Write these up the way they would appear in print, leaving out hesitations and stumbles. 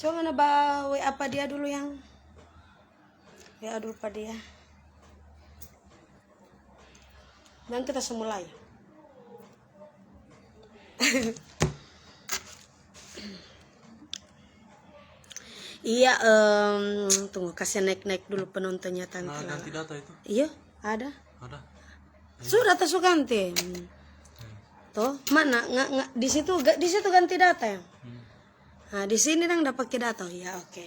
Coba mana bawa apa dia dulu yang ya dulu pada dia. Dan kita semulai. Iya, tunggu kasih naik dulu penontonnya Tante. Nah, ganti data itu. Iya, ada. Ada. Sudah tuh ganti. Tuh, mana? Nggak, di situ ganti data ya. Nah, di sini dong dapat pakai data. Ya, oke.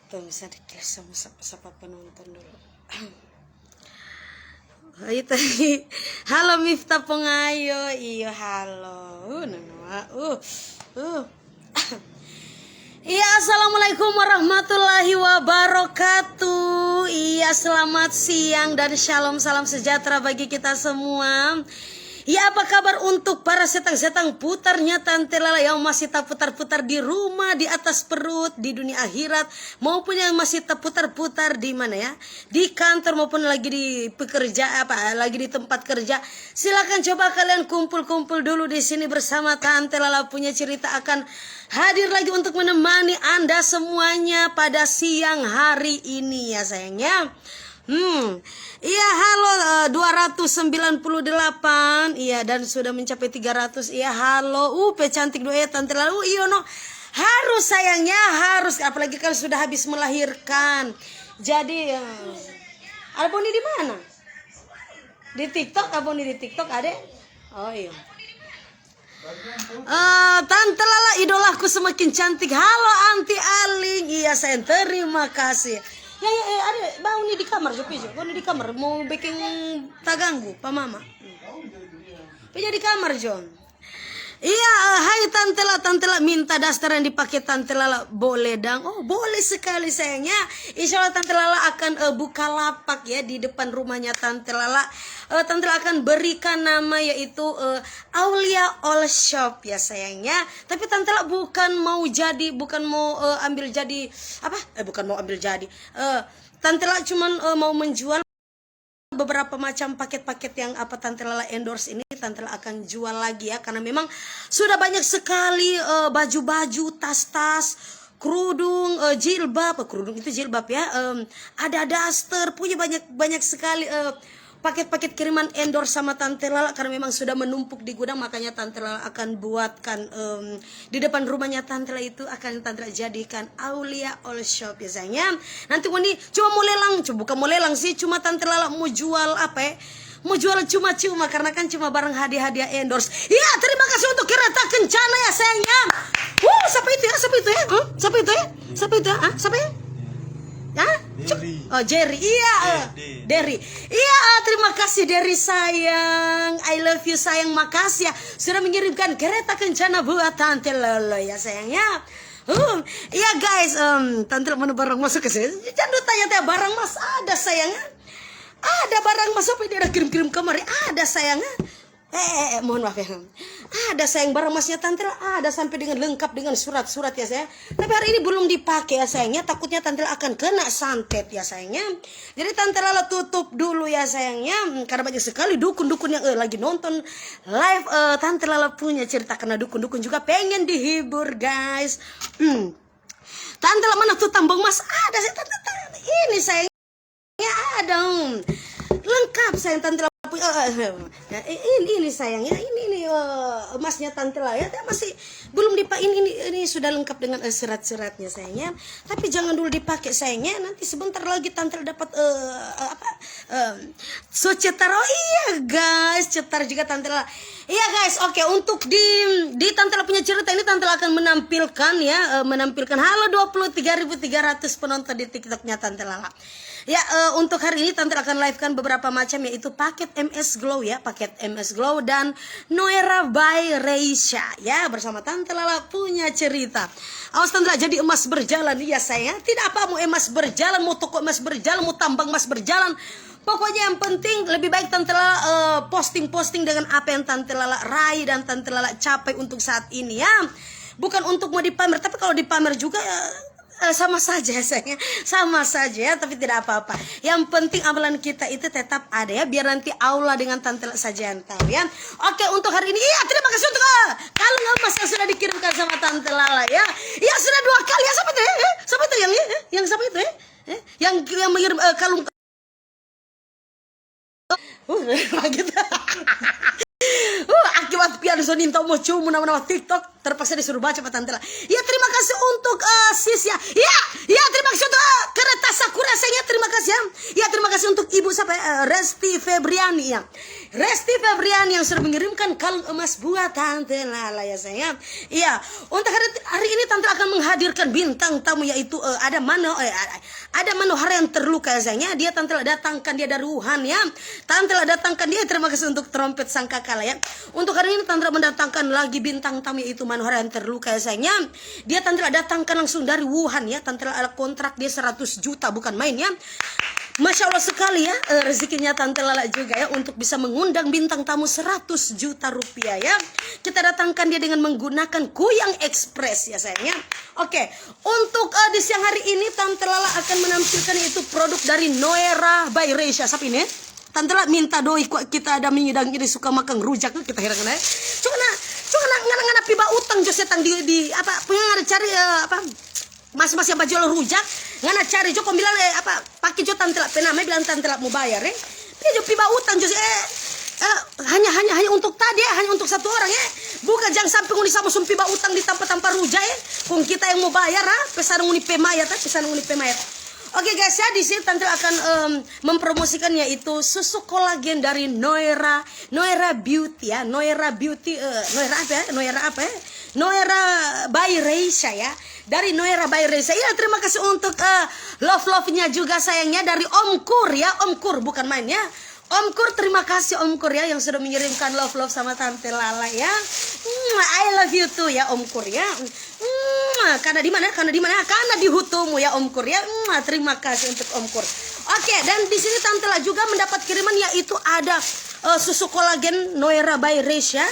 Tuh bisa diklik sama siapa penonton dulu. Ayo tadi. Halo Miftah Pengayo. Iya, halo. Iya, assalamualaikum warahmatullahi wabarakatuh. Iya, selamat siang dan shalom, salam sejahtera bagi kita semua. Ya, apa kabar untuk para setang-setang putarnya Tante Lala yang masih tak putar-putar di rumah, di atas perut, di dunia akhirat, maupun yang masih tak putar-putar di mana ya? Di kantor maupun lagi di pekerja lagi di tempat kerja. Silakan coba kalian kumpul-kumpul dulu di sini bersama Tante Lala punya cerita akan hadir lagi untuk menemani Anda semuanya pada siang hari ini ya sayangnya. Iya, halo 298. Iya, dan sudah mencapai 300. Iya, halo. Cantik doa ya Tante Lalu. Iya, no. Harus sayangnya, harus apalagi kalau sudah habis melahirkan. Jadi Aboni di mana? Di TikTok, Aboni di TikTok ada? Oh iya. Tante Lala idolaku semakin cantik. Halo Anti Aling. Iya, saya terima kasih. Ya, ada bau nih di kamar Jopijo. Bau nih di kamar mau bikin taganggu pa mama. Punya di kamar John. Iya, hai Tante Lala minta daster yang dipakai Tante Lala boleh dang? Oh, boleh sekali sayangnya. Insya Allah Tante Lala akan buka lapak ya di depan rumahnya Tante Lala. Tante Lala akan berikan nama yaitu Aulia All Shop ya sayangnya. Tapi Tante Lala bukan mau ambil jadi bukan mau ambil jadi. Tante Lala cuman mau menjual beberapa macam paket-paket yang Tante Lala endorse ini Tante Lala akan jual lagi ya, karena memang sudah banyak sekali baju-baju, tas-tas, kerudung, kerudung itu jilbab ya, ada daster, punya banyak sekali paket-paket kiriman endorse sama Tante Lala karena memang sudah menumpuk di gudang. Makanya Tante Lala akan buatkan di depan rumahnya Tante Lala itu akan Tante Lala jadikan Aulia All Shop ya sayangnya. Nanti ini cuma mau lelang, bukan mau lelang sih, cuma Tante Lala mau jual mau jual cuma-cuma karena kan cuma barang hadiah-hadiah endorse. Iya, terima kasih untuk kereta kencana ya sayangnya. Siapa itu ya? Siapa ya? Jerry. Oh, Jerry. Iya, Derry. Iya, terima kasih Derry sayang. I love you sayang. Makasih ya sudah mengirimkan kereta kencana buat Tante Lala ya sayangnya. Iya guys, Tante mana barang masuk ke sini? Jangan tanya barang mas ada sayangnya. Ada barang masuk apa dia ada kirim-kirim kemari? Ada sayangnya. Mohon maaf ya. Ada sayang barang masnya Tante Lala ada sampai dengan lengkap dengan surat-surat ya sayang. Tapi hari ini belum dipakai ya sayangnya. Takutnya Tante Lala akan kena santet ya sayangnya. Jadi Tante Lala tutup dulu ya sayangnya. Karena banyak sekali dukun-dukun yang lagi nonton live Tante Lala punya cerita, karena dukun-dukun juga pengen dihibur guys. Tante Lala mana tuh tambang mas? Ada sih Tante ini sayangnya ada. Lengkap sayang Tante Lala. Ini sayangnya ini emasnya Tante Lala ya, masih belum dipakai. Ini sudah lengkap dengan serat-seratnya sayangnya, tapi jangan dulu dipakai sayangnya, nanti sebentar lagi Tante Lala dapat cetar. Oh iya guys, cetar juga Tante Lala. Iya guys, oke, untuk di Tante Lala punya cerita ini Tante Lala akan menampilkan halo 23.300 penonton di TikToknya Tante Lala. Ya, untuk hari ini Tante akan live-kan beberapa macam, yaitu paket MS Glow ya, paket MS Glow dan Noera by Reisha ya, bersama Tante Lala punya cerita. Awas Tante Lala jadi emas berjalan ya saya. Tidak apa mau emas berjalan, mau toko emas berjalan, mau tambang emas berjalan. Pokoknya yang penting lebih baik Tante Lala posting-posting dengan apa yang Tante Lala raih dan Tante Lala capai untuk saat ini ya. Bukan untuk mau dipamer, tapi kalau dipamer juga sama saja sayangnya, sama saja ya, tapi tidak apa-apa. Yang penting amalan kita itu tetap ada ya, biar nanti Allah dengan Tante Lala saja yang tahu ya. Oke, untuk hari ini iya terima kasih untuk kalung emas yang sudah dikirimkan sama Tante Lala ya. Ya sudah 2 ya, siapa itu? Siapa itu yang siapa itu? Yang mengirim kalung. Gitu. Akibat pian soninto mau cuma nama TikTok terpaksa disuruh baca Pak Tante lah. Ya terima kasih untuk sis ya. Ya terima kasih untuk kereta Sakura sayangnya, terima kasih ya. Ya terima kasih untuk Ibu siapa Resti Febriani ya. Resti Febriani yang sudah mengirimkan kalung emas buat Tante Lala ya sayang. Iya, untuk hari ini Tante akan menghadirkan bintang tamu yaitu ada Manohara yang terluka ya sayangnya. Dia Tante datangkan dia dari Wuhan ya. Tante datangkan dia, terima kasih untuk trompet sangkakala ya. Untuk hari ini Tante mendatangkan lagi bintang tamu yaitu Manohara yang terluka ya sayangnya. Dia Tante datangkan langsung dari Wuhan ya. Tante ada kontrak dia 100 juta bukan main ya. Masya Allah sekali ya, rezekinya Tante Lala juga ya untuk bisa mengundang bintang tamu 100 juta rupiah ya. Kita datangkan dia dengan menggunakan Kuyang Express ya sayangnya. Oke, untuk di siang hari ini Tante Lala akan menampilkan itu produk dari Noera by Resha. Siapa ini? Tante Lala minta doi kok kita ada mengidang ini suka makan rujak kita heran ya. Cuma ngana piba utang jo setang di apa pengen cari apa mas-mas yang baju rujak ngana cari Joko bilang pakai jo Tante Lala penama bilang Tante Lala mau bayar dia jo piba utang jo hanya untuk tadi hanya untuk satu orang bukan jangan sampai nguni sama sumpi ba utang di tanpa rujak kung kita yang mau bayar pesan nguni pemaya pesan nguni pemaya. Oke guys ya, di sini Tante akan mempromosikan yaitu susu kolagen dari Noera Beauty ya. Noera Beauty Noera by Resha ya. Dari Noera by Resha. Ya, terima kasih untuk love-nya juga sayangnya dari Om Kur ya. Om Kur bukan main ya. Om Kur, terima kasih Om Kur ya yang sudah mengirimkan love sama Tante Lala ya. I love you too ya Om Kur ya. Karena di mana? Karena di Hutumu ya Om Kur ya. Terima kasih untuk Om Kur. Oke, dan di sini Tante Lala juga mendapat kiriman yaitu ada susu kolagen Noera by Resha.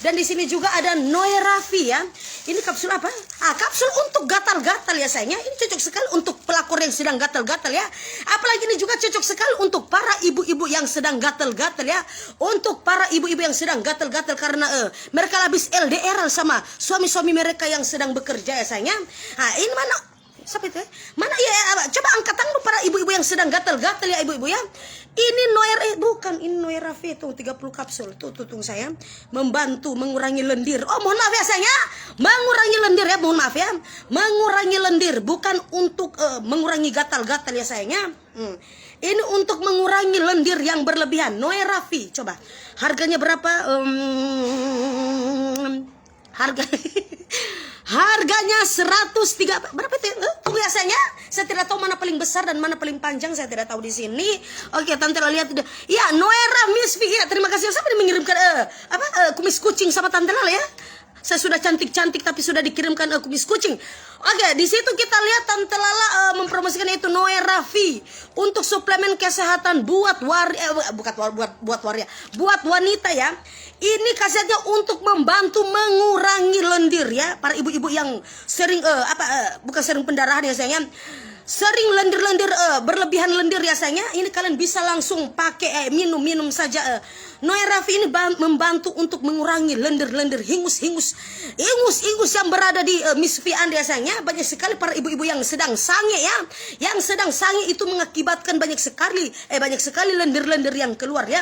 Dan di sini juga ada Noera V ya. Ini kapsul apa? Kapsul untuk gatal-gatal ya sayangnya. Ini cocok sekali untuk pelakor yang sedang gatal-gatal ya. Apalagi ini juga cocok sekali untuk para ibu-ibu yang sedang gatal-gatal ya. Untuk para ibu-ibu yang sedang gatal-gatal karena mereka habis LDR sama suami-suami mereka yang sedang bekerja ya sayangnya. Ini mana? Siapa itu? Mana ya? Coba angkat tangan para ibu-ibu yang sedang gatal-gatal ya ibu-ibu ya. Ini Noera bukan ini Noera V tuh 30 kapsul tuh sayang membantu mengurangi lendir. Oh mohon maaf ya sayangnya, mengurangi lendir ya mohon maaf ya, mengurangi lendir bukan untuk mengurangi gatal-gatal ya sayangnya. Ini untuk mengurangi lendir yang berlebihan. Noera V coba harganya berapa? Harganya 103 berapa itu? Tunggu ya sayangnya. Saya tidak tahu mana paling besar dan mana paling panjang, saya tidak tahu di sini. Oke, Tante lihat ya Noera Miss V ya. Terima kasih siapa yang mengirimkan kumis kucing sama Tante Lala ya. Saya sudah cantik-cantik tapi sudah dikirimkan kumis kucing. Oke, di situ kita lihat Tante Lala mempromosikan itu Noera V untuk suplemen kesehatan buat wanita ya. Ini khasiatnya untuk membantu mengurangi lendir ya. Para ibu-ibu yang sering bukan sering pendarahan ya sayangnya. Sering lendir-lendir berlebihan lendir ya sayangnya. Ini kalian bisa langsung pakai minum saja. Noera V ini membantu untuk mengurangi lendir-lendir hingus yang berada di Miss V Anda ya sayangnya. Banyak sekali para ibu-ibu yang sedang sange ya. Yang sedang sange itu mengakibatkan banyak sekali lendir-lendir yang keluar ya.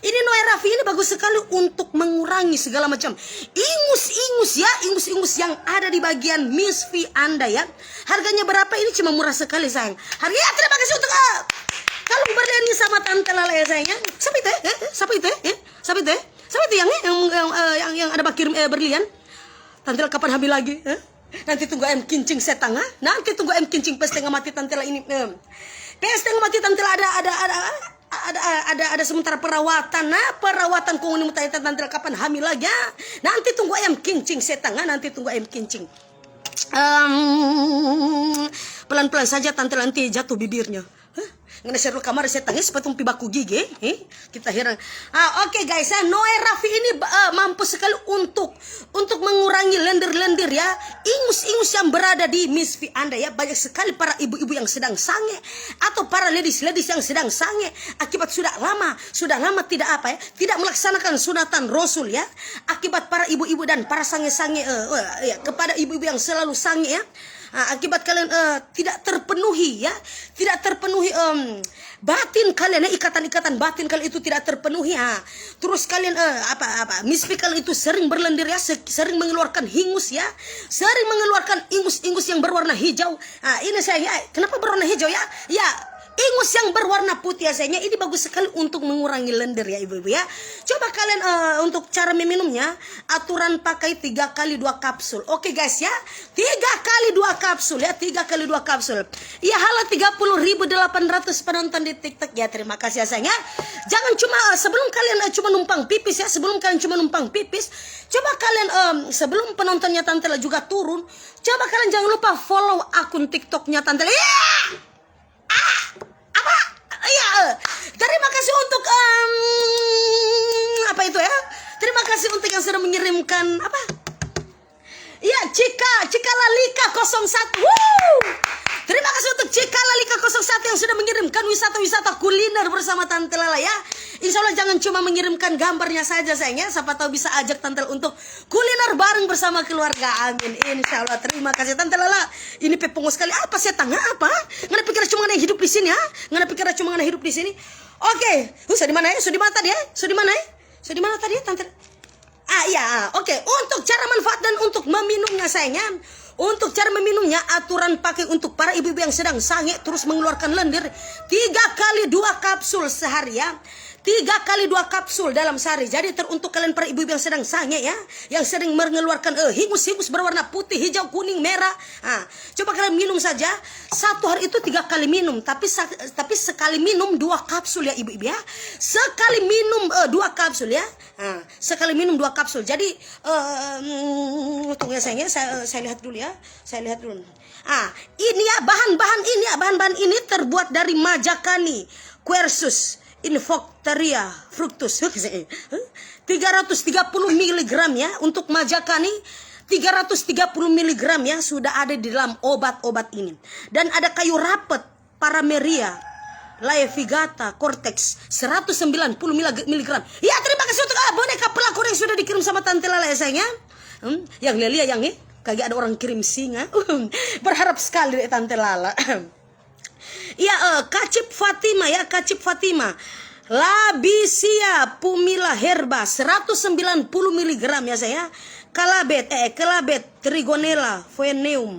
Ini Noera V ini bagus sekali untuk mengurangi segala macam ingus yang ada di bagian Miss V Anda ya. Harganya berapa? Ini cuma murah sekali sayang. Harganya terima kasih untuk kalung berlian ini sama Tante Lala ya sayangnya. Siapa itu? Siapa itu yang ada bakir berlian? Tante Lala kapan hamil lagi? Nanti tunggu ayam kincing setang Nanti tunggu ayam kincing setengah mati Tante Lala ini. Setengah mati Tante Lala ada sementara perawatan. Perawatan kau ini mutanya Tante Lala kapan hamil lagi Nanti tunggu ayam kincing setang Nanti tunggu ayam kincing. Pelan-pelan saja Tante Lala nanti jatuh bibirnya. Ngana seru kamar saya tangis patung pibaku gigi kita heran. Oke guys Noera V ini mampu sekali untuk mengurangi lendir-lendir ya, ingus yang berada di Miss V Anda ya. Banyak sekali para ibu-ibu yang sedang sange atau para ladies yang sedang sange akibat sudah lama tidak melaksanakan sunatan Rasul ya. Akibat para ibu-ibu dan para sange-sange ya, kepada ibu-ibu yang selalu sange ya. Akibat kalian tidak terpenuhi ya, tidak terpenuhi batin kalian, ikatan-ikatan batin kalian itu tidak terpenuhi. Terus kalian mimpi kalian itu sering berlendir ya, sering mengeluarkan hingus ya, sering mengeluarkan ingus-ingus yang berwarna hijau. Ini saya, kenapa berwarna hijau ya? Ya, ingus yang berwarna putih ya sayangnya, ini bagus sekali untuk mengurangi lendir ya ibu-ibu ya. Coba kalian untuk cara meminumnya, aturan pakai 3 kali 2 kapsul. Oke guys ya, 3 kali 2 kapsul ya, 3 kali 2 kapsul. Ya halo 30.800 penonton di TikTok ya, terima kasih ya sayangnya. Jangan cuma sebelum kalian cuma numpang pipis ya, sebelum kalian cuma numpang pipis, coba kalian sebelum penontonnya Tante Lela juga turun, coba kalian jangan lupa follow akun TikToknya Tante Lela. Terima kasih untuk apa itu ya? Terima kasih untuk yang sudah mengirimkan apa? Ya, Cika Lalika 01. Terima kasih untuk Cika Lalika 01 yang sudah mengirimkan wisata-wisata kuliner bersama Tante Lela ya. Insya Allah jangan cuma mengirimkan gambarnya saja sayangnya, siapa tahu bisa ajak Tante Lela untuk kuliner bareng bersama keluarga. Amin. Insya Allah. Terima kasih Tante Lela. Ini peponggo sekali. Apa sih tangga apa? Nggak pikir cuma ada yang hidup di sini ya? Nggak pikir cuma ada yang hidup di sini? Oke. Sudah di mana ya? Sudah di mana tadi ya? Sudah di mana ya? Sudah di mana tadi ya Tante? Oke. Untuk cara manfaat dan untuk meminumnya sayangnya. Untuk cara meminumnya, aturan pakai untuk para ibu-ibu yang sedang sange terus mengeluarkan lendir, 3 kali 2 kapsul sehari ya. 3 kali 2 kapsul dalam sehari. Jadi teruntuk kalian para ibu-ibu yang sedang sange ya, yang sering mengeluarkan hingus-hingus berwarna putih, hijau, kuning, merah. Coba kalian minum saja. 1 hari itu 3 kali minum, tapi sekali minum 2 kapsul ya ibu-ibu ya. Sekali minum 2 kapsul ya. Sekali minum 2 kapsul. Jadi tunggu ya sayangnya, saya lihat dulu ya. Saya lihat dulu. Ini ya bahan-bahan ini terbuat dari majakani, Quercus Infocteria fructus 330 mg ya. Untuk majakani 330 mg ya sudah ada di dalam obat-obat ini. Dan ada kayu rapet Parameria Laevigata Cortex 190 mg. Ya, terima kasih untuk boneka pelakor yang sudah dikirim sama Tante Lela ya sayangnya. Yang Lelia yang kagak ada orang kirim singa. Berharap sekali deh Tante Lela. Ya, Kacip Fatima Labisia pumila herba 190 mg ya saya. Kelabet Trigonella Phoeneum.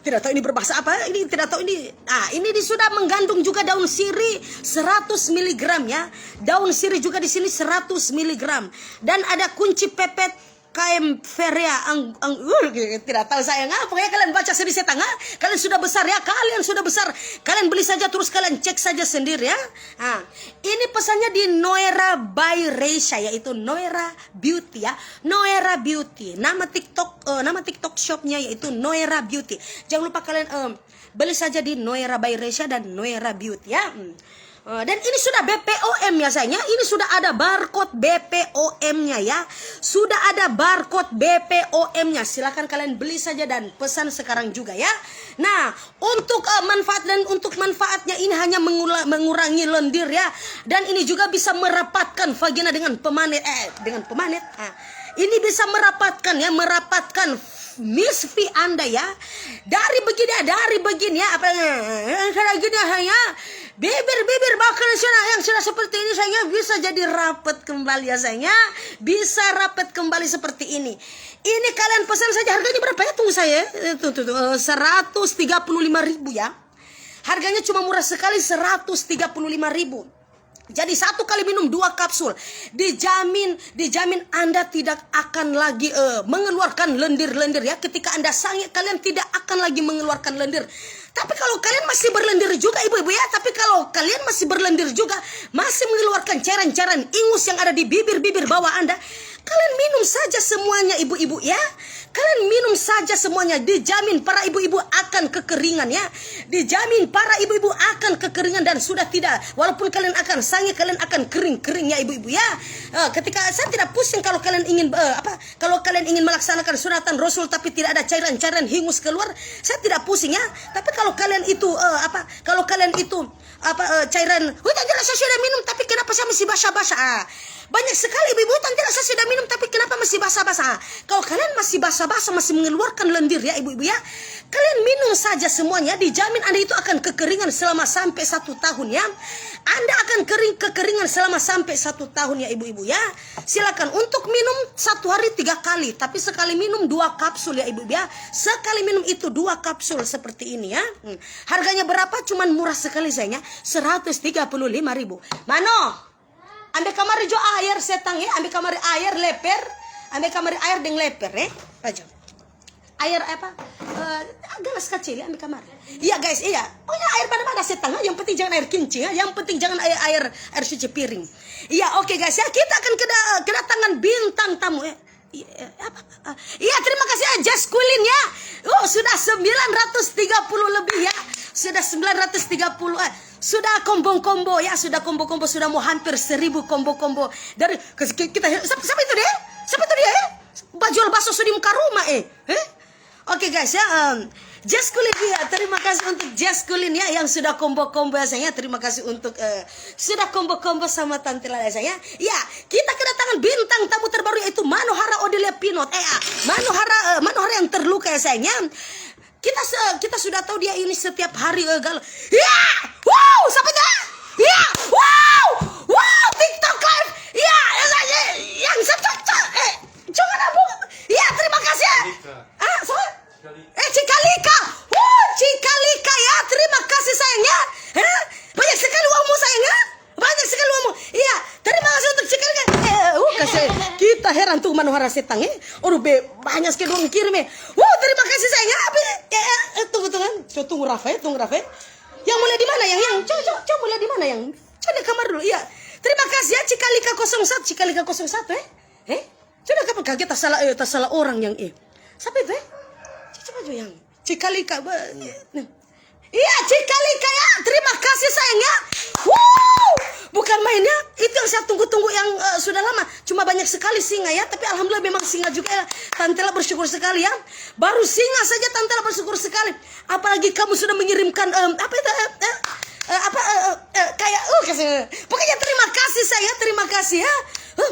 Tidak tahu ini berbahasa apa. Ini tidak tahu ini. Ini sudah mengandung juga daun sirih 100 mg ya. Daun sirih juga di sini 100 mg. Dan ada kunci pepet Caempferia tidak tahu saya pokoknya kalian baca sendiri saya tangga. Kalian sudah besar ya, kalian beli saja terus kalian cek saja sendiri ya. Ini pesannya di Noera by Reisha, yaitu Noera Beauty ya. Noera Beauty, nama TikTok shopnya yaitu Noera Beauty. Jangan lupa kalian beli saja di Noera by Reisha dan Noera Beauty ya. Dan ini sudah BPOM ya sayangnya. Ini sudah ada barcode BPOM-nya ya. Sudah ada barcode BPOM-nya. Silakan kalian beli saja dan pesan sekarang juga ya. Nah, untuk manfaat dan untuk manfaatnya ini hanya mengurangi lendir ya. Dan ini juga bisa merapatkan vagina dengan pemanet. Ini bisa merapatkan misfi Anda ya. Dari begini ya. Gini hanya bibir bakal yang sudah seperti ini sayangnya bisa jadi rapat kembali ya sayangnya. Bisa rapat kembali seperti ini. Ini kalian pesan saja, harganya berapa ya? Tunggu saya. 135.000 ya. Harganya cuma murah sekali, 135.000. Jadi 1 kali minum 2 kapsul, dijamin Anda tidak akan lagi mengeluarkan lendir-lendir ya. Ketika Anda sange, kalian tidak akan lagi mengeluarkan lendir. Tapi kalau kalian masih berlendir juga ibu-ibu ya, masih mengeluarkan cairan-cairan ingus yang ada di bibir bawah Anda, kalian minum saja semuanya ibu-ibu ya. Kalian minum saja semuanya, dijamin para ibu-ibu akan kekeringan ya. Dijamin para ibu-ibu akan kekeringan dan sudah tidak, walaupun kalian akan sange, kalian akan kering ya ibu-ibu ya. Ketika saya tidak pusing kalau kalian ingin kalau kalian ingin melaksanakan sunatan Rasul tapi tidak ada cairan-cairan hingus keluar, saya tidak pusing ya. Tapi kalau kalian itu cairan, Tante Lela saya sudah minum tapi kenapa saya masih basah-basah? Banyak sekali ibu-ibu, Tante Lela saya sudah minum tapi kenapa masih basah-basah? Kalau kalian masih basah basah-basah masih mengeluarkan lendir ya ibu-ibu ya. Kalian minum saja semuanya, dijamin Anda itu akan kekeringan selama sampai 1 tahun ya. Anda akan kekeringan selama sampai 1 tahun ya ibu-ibu ya. Silakan untuk minum 1 hari 3 kali, tapi sekali minum 2 kapsul ya ibu-ibu ya. Sekali minum itu 2 kapsul seperti ini ya. Harganya berapa? Cuman murah sekali sayangnya, 135.000. Mano? Ambil kamar jo air setang ya, ambil kamar air leper, ambil kamar air dengan leper ya. Aja. Air apa? Gelas kecil ya, ambil kamar. Iya guys, iya. Oh ya air pada setang, yang penting jangan air kincing ya, yang penting jangan air cuci piring. Iya, oke guys ya, kita akan kedatangan bintang tamu ya. Iya, terima kasih ya Just Kulin ya. Sudah 930 lebih ya. Sudah 930 sudah combo-combo ya, sudah combo-combo, sudah mau hampir 1000 combo-combo dari kita. Siapa itu dia? Siapa itu dia ya? Jual bakso di muka rumah Oke guys ya, Just Kulin ya, terima kasih untuk Just Kulin ya yang sudah combo-combo ya sayangnya. Terima kasih untuk sudah combo-combo sama Tante Lala sayangnya. Ya, kita kedatangan bintang tamu terbaru yaitu Manohara Odelia Pinot. Manohara yang terluka ya sayangnya. Kita sudah tahu dia ini setiap hari galau. Ya! Wow, siapa itu? Ya! Wow, TikTok live. Ya, yang jangan abang. Ya, terima kasih ya. Cikalika. Cikalika ya, terima kasih sayangnya. Banyak sekali uangmu sayangnya. Banyak sekali uangmu. Iya, terima kasih untuk Cikalika. Kasih kita heran tuh Manohara Setang banyak sekali uang kirim terima kasih sayangnya. Tunggu Rafa. Yang mulai di mana yang coba mulai di mana yang? Coba kamar dulu. Iya. Terima kasih ya Cikalika 01. Cikalika 01 Coba kapan kaget tak salah orang yang siapa itu coba aja yang Cikalika. Iya Cikalika ya. Terima kasih sayangnya. Bukan mainnya. Itu yang saya tunggu-tunggu yang sudah lama. Cuma banyak sekali singa ya. Tapi alhamdulillah memang singa juga ya. Tantela bersyukur sekali ya. Baru singa saja Tantela bersyukur sekali. Apalagi kamu sudah mengirimkan pokoknya terima kasih saya. Terima kasih ya.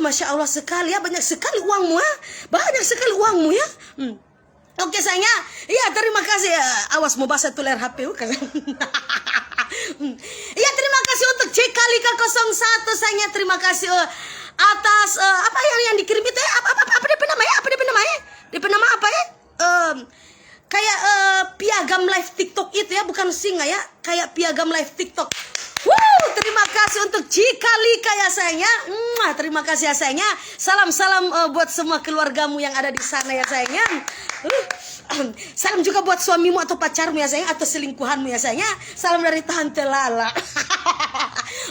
Masya Allah sekali ya. Banyak sekali uangmu ya. Banyak sekali uangmu ya. Oke sayangnya. Iya terima kasih ya. Awas mau basah tuh layar HP. Iya terima kasih untuk Cikalika 01 sayangnya. Terima kasih atas apa yang dikirim itu ya. Apa dia namanya? Dia nama apa ya? Kayak piagam live TikTok itu ya, bukan singa ya. Kayak piagam live TikTok. Terima kasih untuk Cikalika ya sayangnya. Terima kasih ya sayangnya. Salam buat semua keluargamu yang ada di sana ya sayangnya. Salam juga buat suamimu atau pacarmu ya sayang, atau selingkuhanmu ya sayangnya. Salam dari Tante Lala.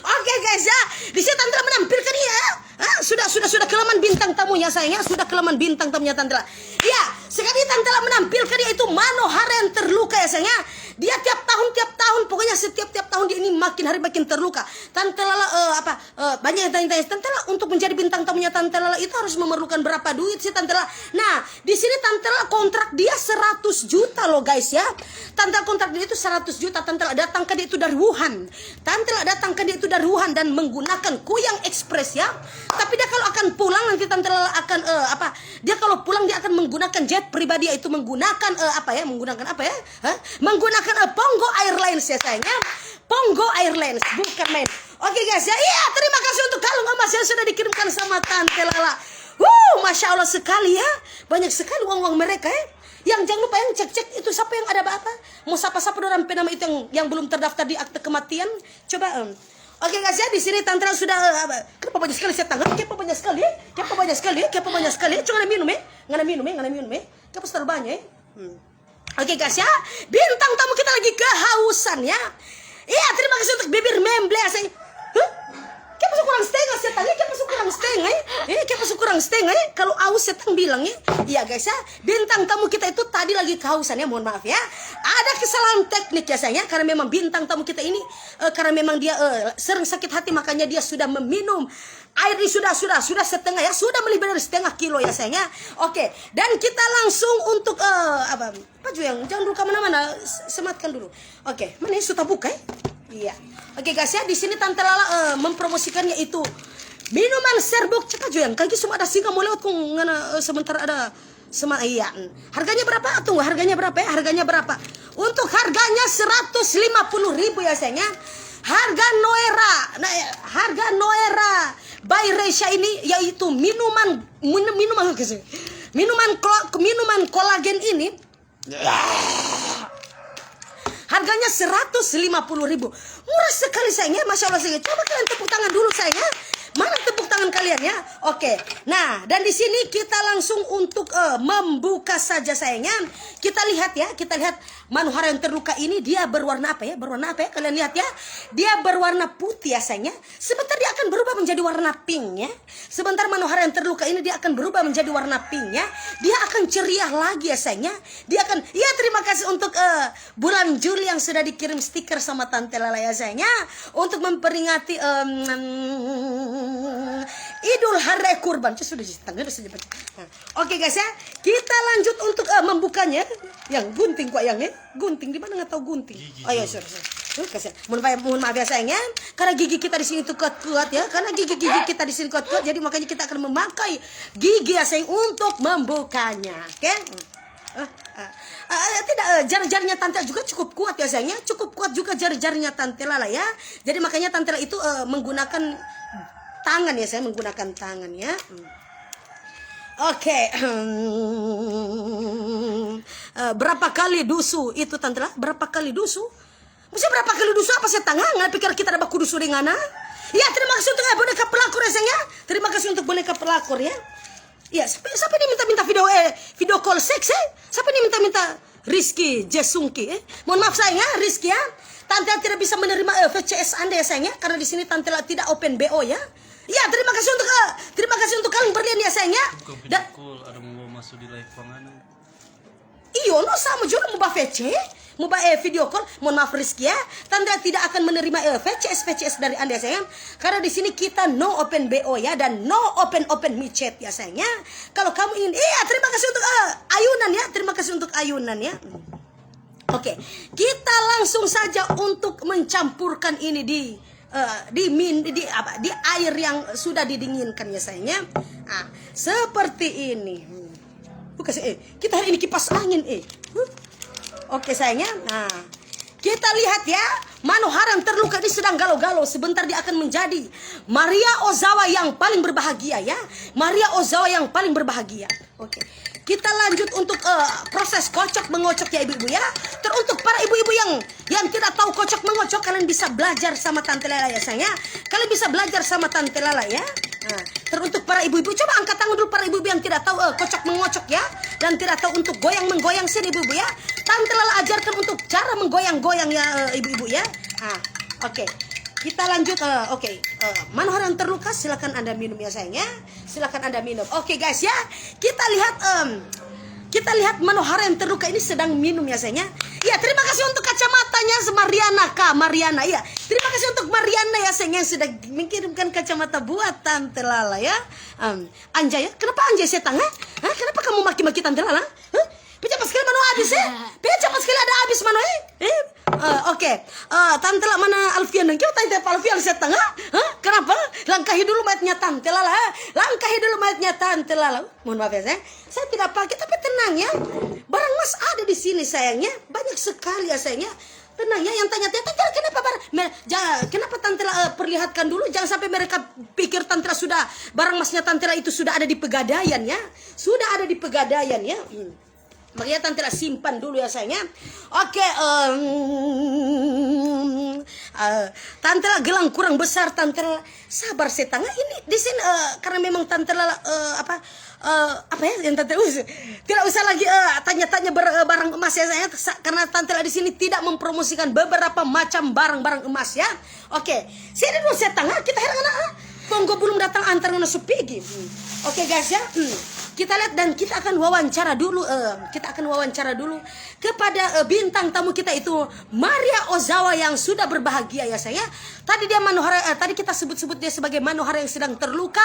Oke guys ya, di sini Tante Lala menampilkan ya. Sudah kelamaan bintang tamunya sayangnya. Sudah kelamaan bintang tamunya Tante Lala. Iya, sekali Tante Lala menampilkan yaitu Manohara yang terluka ya sayangnya. Dia tiap tahun pokoknya setiap tahun dia ini makin hari makin terluka. Tante Lala banyak yang tanya-tanya Tante Lala untuk menjadi bintang tamunya Tante Lala itu harus memerlukan berapa duit sih Tante Lala. Nah, di sini Tante Lala kontrak dia 100 juta loh guys ya. Tante Lala kontrak dia itu 100 juta. Tante Lala datang ke dia itu dari Wuhan. Tante Lala datang ke dia itu dari Wuhan dan menggunakan Kuyang Express ya. Tapi dia kalau akan pulang nanti Tante Lala akan dia kalau pulang dia akan menggunakan jet pribadi yaitu menggunakan menggunakan Pongo Airlines ya sayangnya. Pongo Airlines bukan main. Oke guys ya. Iya, terima kasih untuk kalung emas yang sudah dikirimkan sama Tante Lala. Masya Allah sekali ya. Banyak sekali uang-uang mereka ya. Yang jangan lupa yang cek itu siapa yang ada apa. Mau siapa-siapa orang penama itu yang belum terdaftar di akte kematian. Coba Oke guys ya, di sini Tante Lala sudah kenapa banyak sekali saya tangan? Kenapa banyak sekali? Cuma minum ya. Kenapa terlalu banyak ya? Oke guys ya, bintang tamu kita lagi kehausan ya. Iya, terima kasih untuk bibir memble saya. Kayak masuk kurang setengah setang ya, kayak masuk kurang setengah ya. Kalau aus setang bilang ya. Iya guys ya, bintang tamu kita itu tadi lagi kehausan ya, mohon maaf ya. Ada kesalahan teknik ya sayangnya, karena memang bintang tamu kita ini karena memang dia sering sakit hati makanya dia sudah meminum air ini sudah setengah ya, sudah melebihi dari setengah kilo ya sayangnya. Oke, dan kita langsung untuk apa Juyang, jangan dulu kemana-mana, sematkan dulu. Oke, mana ya, sudah buka ya? Iya. Oke guys ya, di sini Tante Lala mempromosikannya itu minuman serbuk cepat Juyang. Kaki semua ada singa mau lewat kok ngana sebentar ada Iya. Harganya berapa? Tunggu, harganya berapa ya? Harganya berapa? Untuk harganya 150.000 ya sayangnya. Harga Noera by Resha ini yaitu minuman kolagen ini. Harganya 150.000. Murah sekali sayangnya, Masya Allah sayangnya. Coba kalian tepuk tangan dulu sayangnya. Mana tepuk tangan kalian ya? Oke. Nah, dan di sini kita langsung untuk membuka saja sayangnya. Kita lihat ya, Manohara yang terluka ini dia berwarna apa ya? Berwarna apa ya? Kalian lihat ya. Dia berwarna putih ya sayangnya. Sebentar dia akan berubah menjadi warna pink ya. Sebentar Manohara yang terluka ini dia akan berubah menjadi warna pink ya. Dia akan ceria lagi ya sayangnya. Dia akan, ya terima kasih untuk bulan Juli yang sudah dikirim stiker sama Tante Lala ya sayangnya. Untuk memperingati Idul Hari Kurban. Sudah saja. Oke guys ya, kita lanjut untuk membukanya. Yang gunting kok yang ya? Gunting di mana nggak tahu gunting. Oh ya, sorry. Mohon maaf ya sayangnya, karena gigi kita di sini tuh kuat-kuat ya. Karena gigi kita di sini kuat-kuat, jadi makanya kita akan memakai gigi ya sayang untuk membukanya. Oke? Tidak, jari-jarinya Tante juga cukup kuat ya sayangnya. Cukup kuat juga jari-jarinya Tante Lala ya. Jadi makanya Tante Lala itu menggunakan tangan ya, saya menggunakan tangan ya. Oke. Berapa kali dusu itu Tante Lala? Berapa kali dusu? Mesti berapa kali dusu apa saya tangan? Nggak pikir kita ada baku dusu dengan ya, terima kasih untuk boneka pelakor ya sayang ya. Terima kasih untuk boneka pelakor ya. Ya, siapa ini minta video call seks ya? Siapa ini minta Rizky Jesungki Mohon maaf sayang ya, Rizky ya. Tante tidak bisa menerima VCS Anda ya sayang ya, karena di sini Tante tidak open BO ya. Ya, terima kasih untuk kalian berlian ya sayang ya. Bukan video call, ada mau masuk di live panganan. Iyo, no sama juga mau VC, mau video call. Mohon maaf Rizky ya, Tante tidak akan menerima VCS dari Anda ya sayang. Karena di sini kita no open BO ya, dan no open mi chat ya sayangnya. Kalau kamu ingin, terima kasih untuk ayunan ya, terima kasih untuk ayunan ya. Oke, kita langsung saja untuk mencampurkan ini di air yang sudah didinginkan ya sayangnya. Nah, seperti ini. Kita hari ini kipas angin Oke sayangnya. Nah, kita lihat ya, Manohara yang terluka ini sedang galau-galau. Sebentar dia akan menjadi Maria Ozawa yang paling berbahagia ya. Maria Ozawa yang paling berbahagia. Oke. Kita lanjut untuk proses kocok mengocok ya ibu-ibu ya. Teruntuk para ibu-ibu yang tidak tahu kocok mengocok, kalian bisa belajar sama Tante Lala ya sayang ya. Kalian bisa belajar sama Tante Lala ya. Nah, teruntuk para ibu-ibu, coba angkat tangan dulu para ibu-ibu yang tidak tahu kocok mengocok ya, dan tidak tahu untuk goyang-menggoyang sini ibu-ibu ya. Tante Lala ajarkan untuk cara menggoyang-goyang ya ibu-ibu ya. Nah, oke. Kita lanjut. Manohara yang terluka, silakan Anda minum ya sayangnya. Silakan Anda minum. Oke guys ya. Kita lihat Manohara yang terluka ini sedang minum ya sayangnya. Ya, terima kasih untuk kacamatanya Mariana ya. Terima kasih untuk Mariana ya sayang yang sudah mengirimkan kacamata buat Tante Lala ya. Anjay ya. Kenapa Anjay setan? Kenapa kamu maki-maki Tante Lala? Pejabat sekali mano habis ya. Pejabat sekali ada habis mano Oke. Tante Lala mana Alfian dan kita tanya Pak Alfian setan Kenapa? Langkahi dulu mayatnya Tante Lala. Langkahi dulu mayatnya Tante Lala. Mohon maaf ya saya tidak pakai, tapi tenang ya. Barang Mas ada di sini sayangnya. Banyak sekali ya sayangnya. Tenang ya, yang tanya-tanya kenapa Tante Lala perlihatkan dulu, jangan sampai mereka pikir Tante Lala sudah barang Masnya Tante Lala itu sudah ada di Pegadaian ya. Sudah ada di Pegadaian ya. Makanya Tante Lala simpan dulu ya sayangnya. Oke, Tante Lala gelang kurang besar. Tante Lala sabar setengah ini di sini karena memang Tante Lala apa ya yang Tante tidak usah lagi tanya-tanya barang emas ya saya, karena Tante Lala di sini tidak mempromosikan beberapa macam barang-barang emas ya. Oke, sini dulu setengah kita heran monggo belum datang antar ngono supigi. Oke guys ya. Kita lihat dan kita akan wawancara dulu. Kepada bintang tamu kita itu Maria Ozawa yang sudah berbahagia ya saya. Tadi dia Manohara, tadi kita sebut-sebut dia sebagai Manohara yang sedang terluka.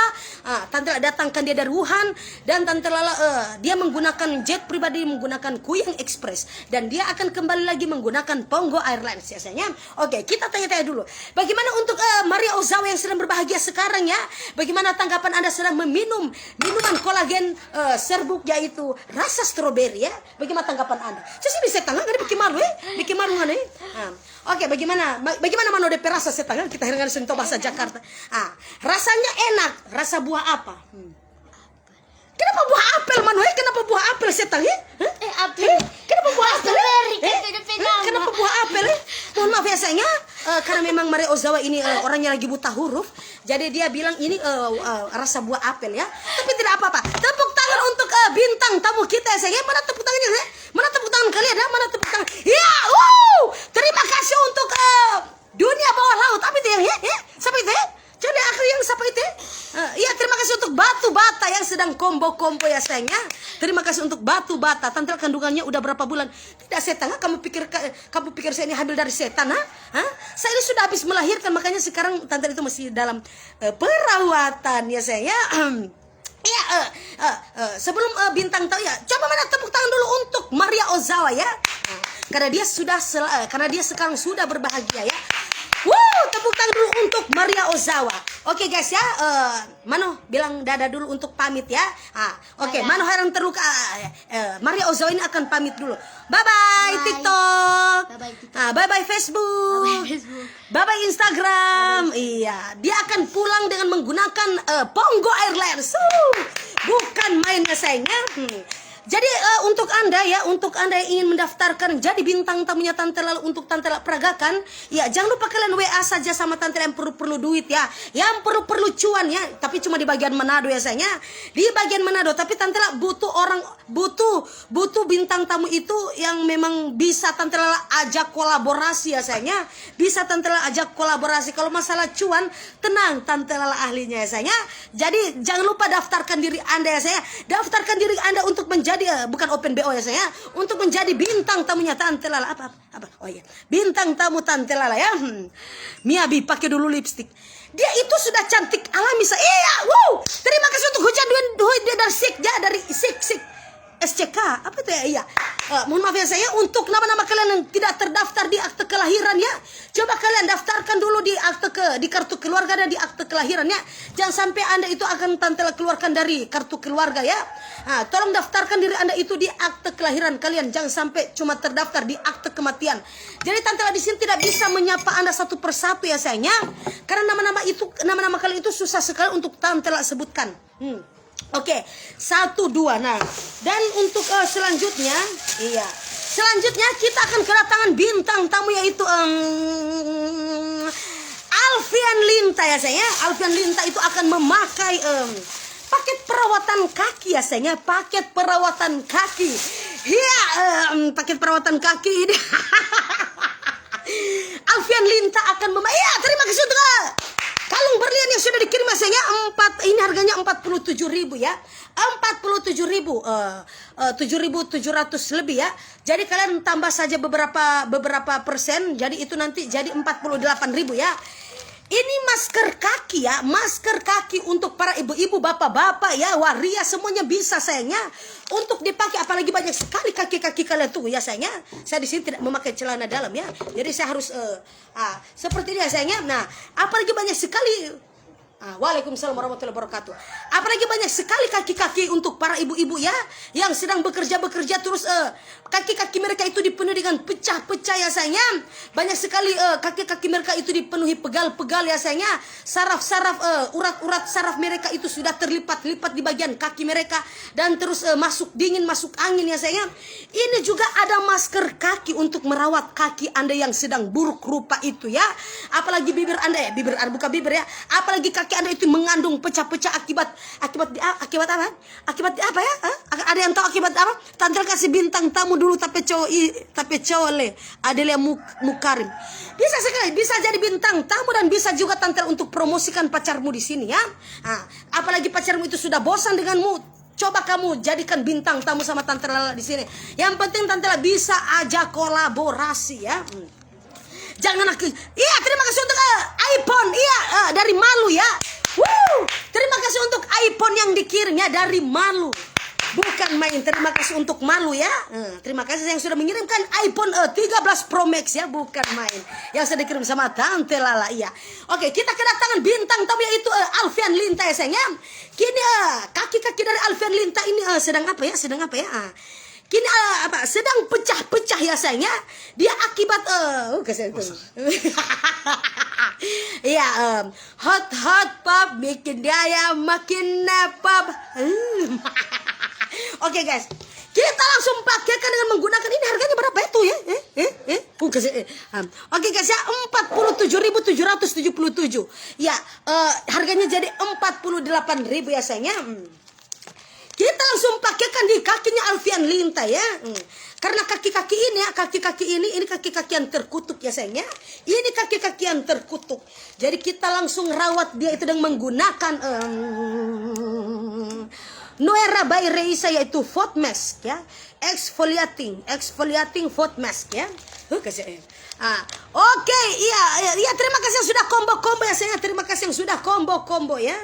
Tante Lala datangkan dia dari Wuhan, dan Tante Lala dia menggunakan jet pribadi, menggunakan Kuyang Express, dan dia akan kembali lagi menggunakan Pongo Airlines ya sayangnya. Oke, kita tanya-tanya dulu. Bagaimana untuk Maria Ozawa yang sedang berbahagia sekarang? sekarang ya. Bagaimana tanggapan Anda sedang meminum minuman kolagen serbuk yaitu rasa stroberi ya? Bagaimana tanggapan Anda? Jadi bisa tangan kan bikin malu bikin malu kan Oke, bagaimana mano DP rasa setengah kita dengan sentuh bahasa Jakarta. Rasanya enak, rasa buah apa? Kenapa buah apel mano? Kenapa buah apel setengah? Apel. Kenapa buah apel? Kenapa buah apel? Mohon maaf ya sayangnya, karena memang Maria Ozawa ini orangnya lagi buta huruf, jadi dia bilang ini rasa buah apel ya. Tapi tidak apa-apa. Tepuk tangan untuk bintang tamu kita ya sayangnya. Mana tepuk tangannya? Mana tepuk tangan kalian ya? Mana tepuk tangan? Ya, terima kasih untuk dunia bawah laut. Apa itu yang siapa itu ya? Jadi akhirnya yang siapa itu? Iya, terima kasih untuk batu bata yang sedang kombo-kombo ya sayangnya. Terima kasih untuk batu bata. Tante kandungannya udah berapa bulan? Tidak setan, kamu pikir saya ini hamil dari setan, Saya ini sudah habis melahirkan, makanya sekarang tante itu masih dalam perawatan ya sayangnya. Iya, sebelum bintang tahu ya, coba mana tepuk tangan dulu untuk Maria Ozawa ya. Karena dia sekarang sudah berbahagia ya. Tepuk tangan dulu untuk Maria Ozawa. Oke guys ya, Mano bilang dadah dulu untuk pamit ya. Oke, Mano harang terluka. Maria Ozawa ini akan pamit dulu. Bye bye TikTok. Bye bye Facebook. Bye bye Instagram. Iya, dia akan pulang dengan menggunakan Pongo Airlines. Bukan mainnya sayangnya. Jadi untuk Anda yang ingin mendaftarkan jadi bintang tamunya Tante Lala untuk Tante Lala peragakan, ya jangan lupa kalian WA saja sama Tante Lala yang perlu duit ya, yang perlu cuan ya, tapi cuma di bagian Manado ya sayangnya, di bagian Manado. Tapi Tante Lala butuh bintang tamu itu yang memang bisa Tante Lala ajak kolaborasi ya sayangnya, bisa Tante Lala ajak kolaborasi. Kalau masalah cuan, tenang, Tante Lala ahlinya ya sayangnya. Jadi jangan lupa daftarkan diri Anda ya sayang, daftarkan diri Anda untuk menjadi bukan open BO ya saya, untuk menjadi bintang tamunya Tante Lala. Apa? Oh iya, bintang tamu Tante Lala ya. Miabi pakai dulu lipstick. Dia itu sudah cantik alami saya. Iya, terima kasih untuk hujan dari Sik SCK. Apa itu ya? Iya. Mohon maaf ya saya, untuk nama-nama kalian yang tidak terdaftar di akte kelahiran ya, coba kalian daftarkan dulu di kartu keluarga dan di akte kelahiran ya. Jangan sampai Anda itu akan Tante keluarkan dari kartu keluarga ya. Tolong daftarkan diri Anda itu di akte kelahiran kalian, jangan sampai cuma terdaftar di akte kematian. Jadi Tante di sini tidak bisa menyapa Anda satu persatu ya sayangnya, karena nama-nama kalian itu susah sekali untuk Tante sebutkan. Oke, 1, 2. Nah, dan untuk selanjutnya kita akan kedatangan bintang tamu yaitu Alfian Linta ya sayangnya. Alfian Linta itu akan memakai paket perawatan kaki ya sayangnya, paket perawatan kaki. Iya, paket perawatan kaki ini. Alfian Linta akan ya, terima kasih untuk kalung berlian yang sudah dikirim sayangnya. Ini harganya 47.000 ya. 47.000, 7.700 lebih ya. Jadi kalian tambah saja beberapa persen, jadi itu nanti jadi 48.000 ya. Ini masker kaki ya, masker kaki untuk para ibu-ibu, bapak-bapak ya, waria semuanya bisa sayangnya untuk dipakai, apalagi banyak sekali kaki-kaki kalian tuh ya sayangnya. Saya di sini tidak memakai celana dalam ya, jadi saya harus seperti ini ya sayangnya. Nah, apalagi banyak sekali. Waalaikumsalam warahmatullahi wabarakatuh. Apalagi banyak sekali kaki-kaki untuk para ibu-ibu ya, yang sedang bekerja terus kaki-kaki mereka itu dipenuhi dengan pecah-pecah ya sayangnya. Banyak sekali kaki-kaki mereka itu dipenuhi pegal-pegal ya sayangnya. Saraf-saraf urat-urat saraf mereka itu sudah terlipat-lipat di bagian kaki mereka, dan terus masuk dingin, masuk angin ya sayangnya. Ini juga ada masker kaki untuk merawat kaki Anda yang sedang buruk rupa itu ya. Apalagi bibir Anda ya, bukan bibir ya. Apalagi kaki Anda itu mengandung pecah-pecah akibat apa? Akibat apa ya? Ada yang tahu akibat apa? Tante kasih bintang tamu dulu tapi cowok le. Adelia Mukarim. Bisa sekali, bisa jadi bintang tamu dan bisa juga Tante untuk promosikan pacarmu di sini ya. Apalagi pacarmu itu sudah bosan denganmu, coba kamu jadikan bintang tamu sama Tante Lala di sini. Yang penting Tante Lala bisa aja kolaborasi ya. Jangan iya, terima kasih untuk iPhone dari Malu ya. Terima kasih untuk iPhone yang dikirim ya dari Malu. Bukan main. Terima kasih untuk Malu ya. Terima kasih yang sudah mengirimkan iPhone 13 Pro Max ya. Bukan main. Yang sudah dikirim sama Tante Lala. Iya. Oke, kita kedatangan bintang tamu yaitu Alfian Linta ya sayang ya. Kini kaki-kaki dari Alfian Linta ini sedang apa ya? Sedang apa ya? Kini sedang pecah-pecah ya sayang ya. Dia akibat iya, hot pop bikin dia makin nepap. Oke guys, kita langsung pakaikan dengan menggunakan ini. Harganya berapa itu ya? Oke guys ya, 47.777 ya. Harganya jadi 48.000 ya sayangnya. Kita langsung pakaikan di kakinya Alfian Linta ya. Karena kaki-kaki ini ya, kaki-kaki ini kaki-kaki yang terkutuk ya sayangnya. Ini kaki-kaki yang terkutuk. Jadi kita langsung rawat dia itu dengan menggunakan Noera by Reisa yaitu foot mask ya. Exfoliating foot mask ya. Oke, iya terima kasih yang sudah combo-combo ya sayangnya. Terima kasih yang sudah combo-combo ya.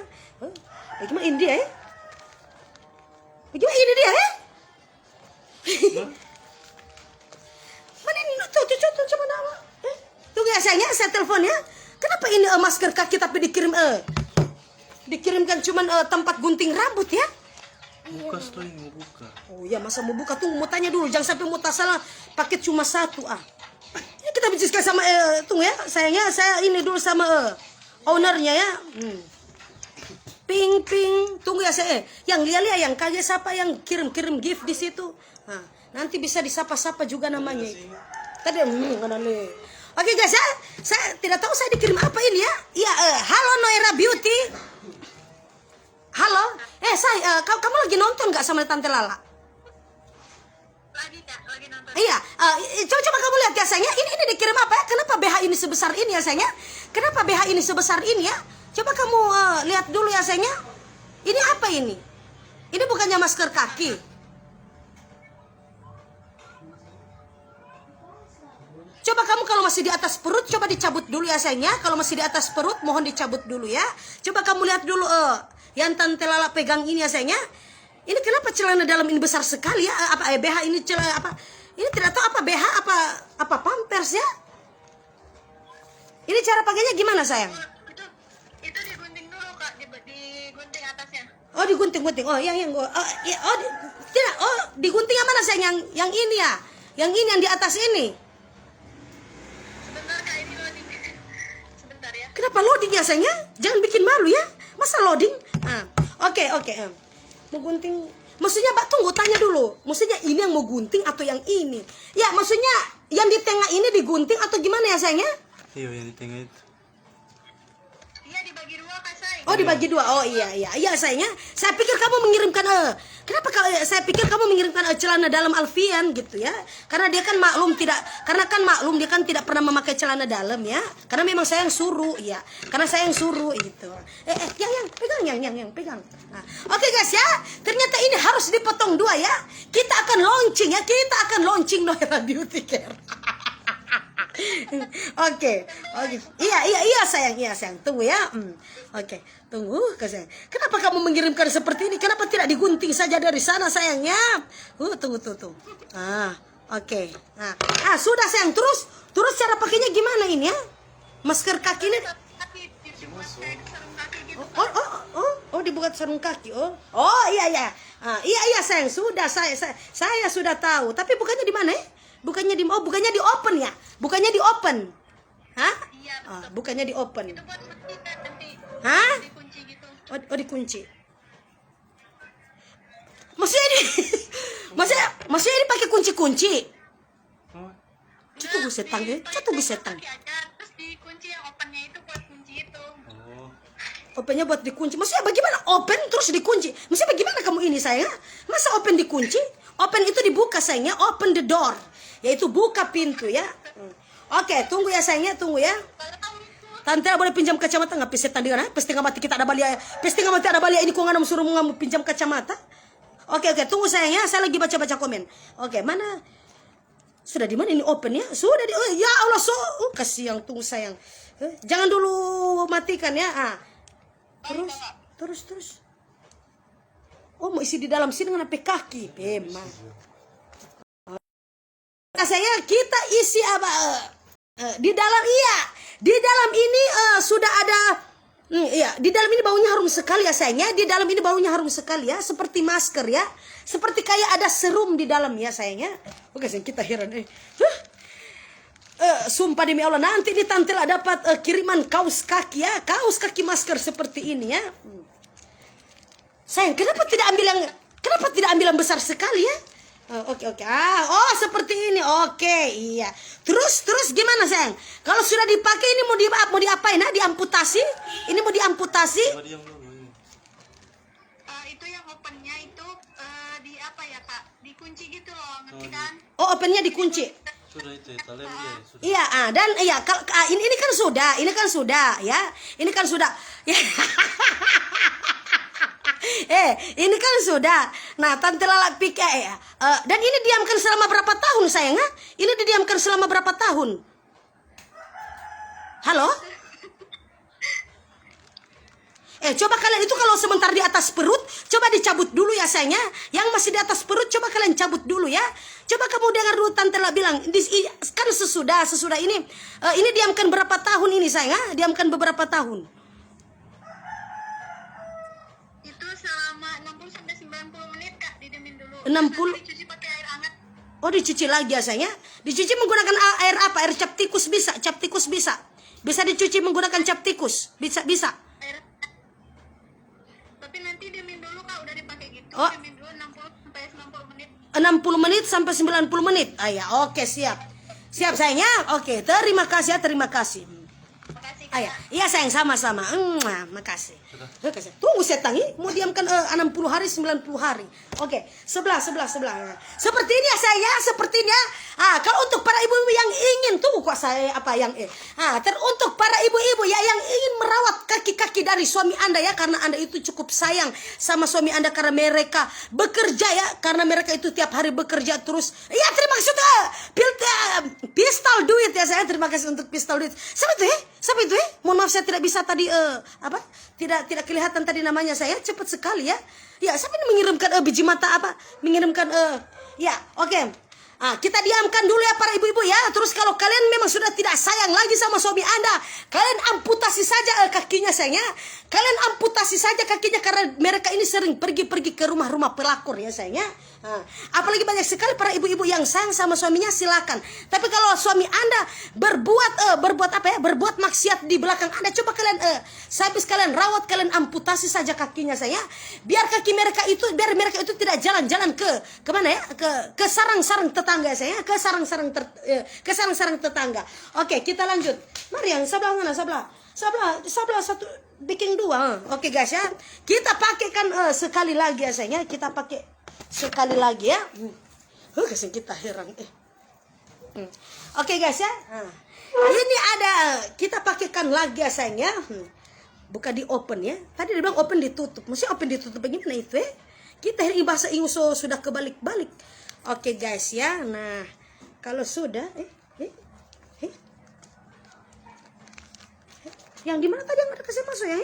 Bagaimana ini dia ya? Bagaimana ini dia ya? Mana ini tuh coba nama. Tunggu ya sayangnya, saya telepon ya. Kenapa ini masker kaki tapi dikirimkan cuman tempat gunting rambut ya? Buka story mau buka. Oh ya, masa mau buka tuh mau tanya dulu, jangan sampai mau tak salah paket cuma satu Ini kita bicarakan sama tunggu ya, sayangnya saya ini dulu sama ownernya ya. Ping, tunggu ya saya. Yang lihat yang kaget siapa yang kirim gift di situ. Nanti bisa disapa-sapa juga namanya. Tadi Oke guys ya, saya tidak tahu saya dikirim apa ini ya. Iya, halo Noera Beauty. Halo, kamu lagi nonton nggak sama Tante Lala? Lagi nonton. Iya, coba kamu lihat ya sayangnya. Ini dikirim apa ya? Kenapa BH ini sebesar ini ya sayangnya? Kenapa BH ini sebesar ini ya? Coba kamu lihat dulu ya sayangnya. Ini apa ini? Ini bukannya masker kaki. Coba kamu kalau masih di atas perut, coba dicabut dulu ya sayangnya. Kalau masih di atas perut, mohon dicabut dulu ya. Coba kamu lihat dulu yang Tante Lala pegang ini ya sayangnya. Ini kenapa celana dalam ini besar sekali ya? BH ini celana apa? Ini tidak tahu apa BH apa pampers ya? Ini cara pakainya gimana sayang? Itu digunting dulu Kak, digunting atasnya. Oh digunting. Oh tidak. Oh digunting yang mana sayang? Yang ini ya? Yang ini yang di atas ini? Sebentar Kak, ini loading. Sebentar ya. Kenapa loading ya sayangnya? Jangan bikin malu ya. Masa loading? Oke. Mau gunting. Maksudnya Mbak tunggu tanya dulu. Maksudnya ini yang mau gunting atau yang ini? Ya maksudnya yang di tengah ini digunting atau gimana ya sayangnya? Iya yang di tengah itu. Iya dibagi dua Kak Say. Oh dibagi dua. Oh iya sayangnya. Saya pikir kamu mengirimkan kenapa saya pikir kamu mengirimkan celana dalam Alfian gitu ya? Karena dia kan maklum dia kan tidak pernah memakai celana dalam ya. Karena memang saya yang suruh ya. Karena saya yang suruh gitu. Yang pegang. Oke guys ya. Ternyata ini harus dipotong dua ya. Kita akan launching Noera Beauty Care. Oke. Iya sayang. Tunggu ya. Oke, tunggu sayang. Kenapa kamu mengirimkan seperti ini? Kenapa tidak digunting saja dari sana sayangnya? Tunggu. Oke. Sudah sayang. Terus cara pakainya gimana ini ya? Masker kaki ini. Oh dibuat sarung kaki. Oh iya. Iya sayang. Sudah saya sudah tahu. Tapi bukannya di mana ya? Bukannya di open ya? Bukannya di open. Hah? Iya, bukannya di open. itu buat nanti. Hah? Dikunci gitu. Oh dikunci. Maksudnya ini pakai kunci-kunci. Tunggu setang ya. Tunggu setang. Terus dikunci yang opennya itu buat kunci itu. Oh. Opennya buat dikunci. Maksudnya bagaimana open terus dikunci? Maksudnya bagaimana kamu ini sayang? Masa open dikunci? Open itu dibuka sayangnya. Open the door. Yaitu buka pintu ya. Oke, tunggu ya sayangnya, tunggu ya. Tante boleh pinjam kacamata nggak? Pesetan dia, pasti nggak mati kita ada balia. Pasti nggak mati ada balia ini kok nggak suruh ngamu pinjam kacamata? Oke, tunggu sayangnya. Saya lagi baca komen. Oke, mana? Sudah di mana ini open ya? Sudah di. Oh, ya Allah kasih yang tunggu sayang. Jangan dulu matikan ya. Terus. Oh, mau isi di dalam sini dengan sampai kaki. Memang. Saya kita isi apa? Di dalam iya. Di dalam ini sudah ada iya, di dalam ini baunya harum sekali ya sayangnya. Di dalam ini baunya harum sekali ya, seperti masker ya. Seperti kayak ada serum di dalam ya sayangnya. Oke, sayang kita heran sumpah demi Allah nanti di tante lah dapat kiriman kaos kaki ya, kaos kaki masker seperti ini ya. Sayang, kenapa tidak ambil yang besar sekali ya? Oke. Oh seperti ini. Oke, iya. Terus gimana sayang? Kalau sudah dipakai ini mau diapain? Diamputasi? Ini mau diamputasi? Coba diam dulu ini. Itu yang opennya itu di apa ya kak? Dikunci gitu loh, ngerti kan? Oh, opennya dikunci. Sudah itu ya, talem ya. Sudah. Iya, dan iya ini kan sudah ya. Ini kan sudah. Ya. Ini kan sudah. Nah, Tante Lala pikir ya. Dan ini diamkan selama berapa tahun sayang? Ini didiamkan selama berapa tahun? Halo? Coba kalian itu kalau sebentar di atas perut, coba dicabut dulu ya sayangnya. Yang masih di atas perut, coba kalian cabut dulu ya. Coba kamu dengar dulu Tante Lala bilang, kan sesudah ini diamkan berapa tahun ini sayang? Diamkan beberapa tahun. Itu selama 60 sampai 90 menit kak, didemin dulu. 60. Terus dicuci pakai air hangat. Oh, dicuci lagi ya sayangnya. Dicuci menggunakan air apa? Air cap tikus bisa. Cap tikus bisa. Bisa dicuci menggunakan cap tikus. Bisa. Air. Tapi nanti didemin dulu kak, udah dipakai gitu. Oh. Didemin dulu 60 sampai 90 menit. 60 menit sampai 90 menit. Ya, oke, siap. Siap sayangnya. Oke, terima kasih ya, terima kasih. Makasih kak. Iya sayang, sama-sama. Makasih. Tunggu setang ini mau diamkan 60 hari 90 hari. Oke, sebelah. Seperti ini ya saya, sepertinya. Kalau untuk para ibu-ibu yang ingin tunggu kok saya apa yang untuk para ibu-ibu ya yang ingin merawat kaki-kaki dari suami Anda ya, karena Anda itu cukup sayang sama suami Anda karena mereka bekerja ya, karena mereka itu tiap hari bekerja terus. Ya, terima kasih pistol duit ya saya. Terima kasih untuk pistol duit. Siapa itu? Mohon maaf saya tidak bisa tadi tidak kelihatan tadi namanya saya. Cepat sekali ya. Ya, siapa ini mengirimkan biji mata apa? Mengirimkan ya, oke. Kita diamkan dulu ya para ibu-ibu ya. Terus kalau kalian memang sudah tidak sayang lagi sama suami Anda, kalian amputasi saja kakinya sayangnya. Kalian amputasi saja kakinya karena mereka ini sering pergi-pergi ke rumah-rumah pelakor ya sayangnya. Apalagi banyak sekali para ibu-ibu yang sayang sama suaminya, silakan. Tapi kalau suami Anda berbuat apa ya? Berbuat maksiat di belakang Anda, coba kalian habis kalian rawat, kalian amputasi saja kakinya saya. Biar mereka itu tidak jalan-jalan ke mana ya? Ke sarang-sarang tetangga saya, ke sarang-sarang tetangga. Oke, kita lanjut. Mari yang sebelah mana? Sebelah satu bikin dua. Oke guys ya. Kita pakaikan sekali lagi ya sayangnya. Kita pakai sekali lagi ya. Guys, kita heran. Oke guys ya. Ini ada kita pakaikan lagi ya sayangnya. Buka di open ya. Tadi dia bilang open ditutup. Mesti open ditutup bagaimana itu ya? Kita ini bahasa Inggris sudah kebalik-balik. Oke guys ya. Nah, kalau sudah yang di mana tadi yang ada kasih masuk ya?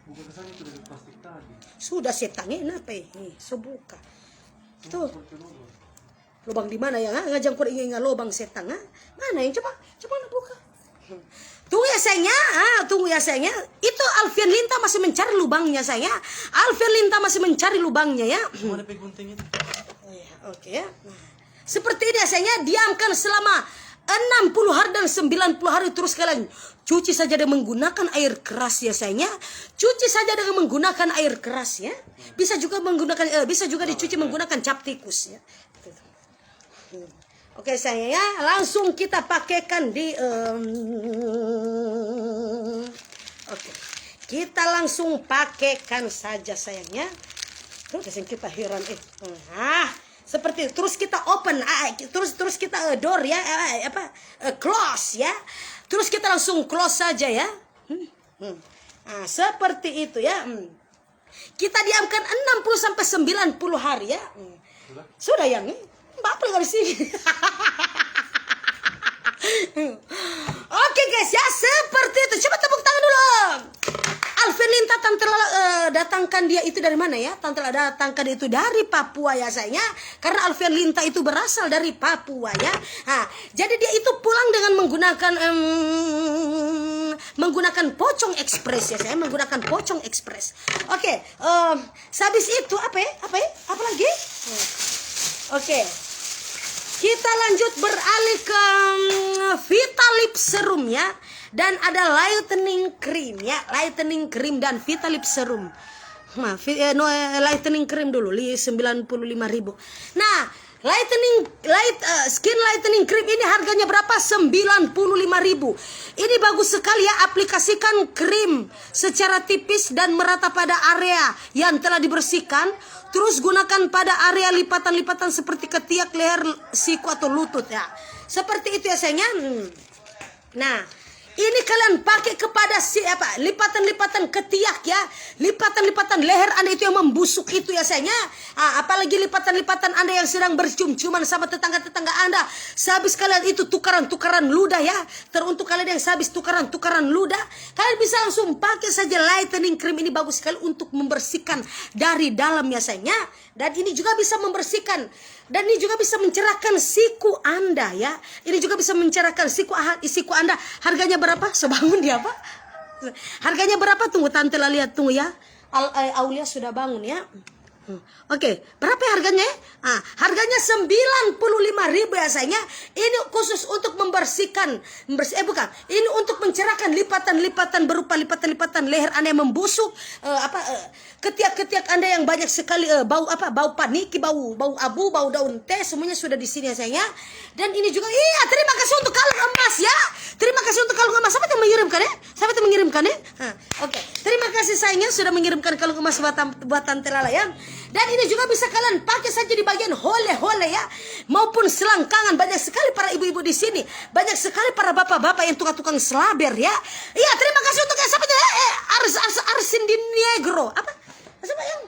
Buka ke sana itu dari plastik tadi. Sudah setangnya kenapa ya? Sebuka. Tuh. Lubang di mana ya? Ngajang kur ingin lubang setang. Mana yang coba nak buka. Tunggu ya sayangnya. Tunggu ya sayangnya. Itu Alfian Linta masih mencari lubangnya sayangnya. Alfian Linta masih mencari lubangnya ya. Mana pegunting itu? Oke ya. Seperti ini ya sayangnya, diamkan selama 60 hari dan 90 hari terus kalian cuci saja dengan menggunakan air keras ya sayangnya. Cuci saja dengan menggunakan air keras ya. Bisa juga dicuci menggunakan cap tikus ya. Oke sayang ya, langsung kita pakaikan di oke. Kita langsung pakaikan saja sayangnya. Terus kita heran seperti terus kita open terus kita door ya close ya. Terus kita langsung close saja ya. Seperti itu ya. Kita diamkan 60 sampai 90 hari ya. Sudah yang Bapak dari sini. Oke guys ya, seperti itu. Coba tepuk tangan dulu. Alfian Linta, Tante Lala, datangkan dia itu dari mana ya? Tante datangkan itu dari Papua ya sayangnya. Karena Alfian Linta itu berasal dari Papua ya. Nah, jadi dia itu pulang dengan menggunakan Pocong Express ya saya, menggunakan Pocong Express. Oke, habis itu apa lagi? Oke. Kita lanjut beralih ke Vitalip Serum ya. Dan ada lightening cream ya, lightening cream dan Vitalip Serum. Lightening cream dulu 95.000. Nah, skin lightening cream ini harganya berapa? 95.000. Ini bagus sekali ya, aplikasikan krim secara tipis dan merata pada area yang telah dibersihkan. Terus gunakan pada area lipatan-lipatan seperti ketiak, leher, siku atau lutut ya. Seperti itu ya sayangnya. Nah, ini kalian pakai kepada lipatan-lipatan ketiak ya, lipatan-lipatan leher Anda itu yang membusuk itu ya sayangnya. Apalagi lipatan-lipatan Anda yang sedang bercium-ciuman sama tetangga-tetangga Anda. Sehabis kalian itu tukaran-tukaran ludah ya. Teruntuk kalian yang sehabis tukaran-tukaran ludah, kalian bisa langsung pakai saja lightening cream ini, bagus sekali untuk membersihkan dari dalam ya sayangnya. Dan ini juga bisa membersihkan, dan ini juga bisa mencerahkan siku Anda ya. Ini juga bisa mencerahkan siku Anda. Harganya berapa? Sebangun dia Pak. Harganya berapa? Tunggu tante lah lihat, tunggu ya. Aulia sudah bangun ya. Oke, berapa ya harganya? Harganya 95.000 ya sayangnya. Ini khusus untuk membersihkan, bukan. Ini untuk mencerahkan lipatan-lipatan berupa lipatan-lipatan leher Anda yang membusuk, ketiak-ketiak Anda yang banyak sekali bau paniki, bau abu, bau daun teh, semuanya sudah di sini ya sayangnya. Dan ini juga terima kasih untuk kalung emas ya. Terima kasih untuk kalung emas. Siapa yang mengirimkan ya? Oke. Terima kasih sayangnya sudah mengirimkan kalung emas buat Tante Lala ya. Dan ini juga bisa kalian pakai saja di bagian hole-hole ya, maupun selangkangan. Banyak sekali para ibu-ibu di sini, banyak sekali para bapak-bapak yang tukang-tukang selaber ya. Iya, terima kasih untuk siapa itu? Arisin di Negro. Apa? Siapa yang?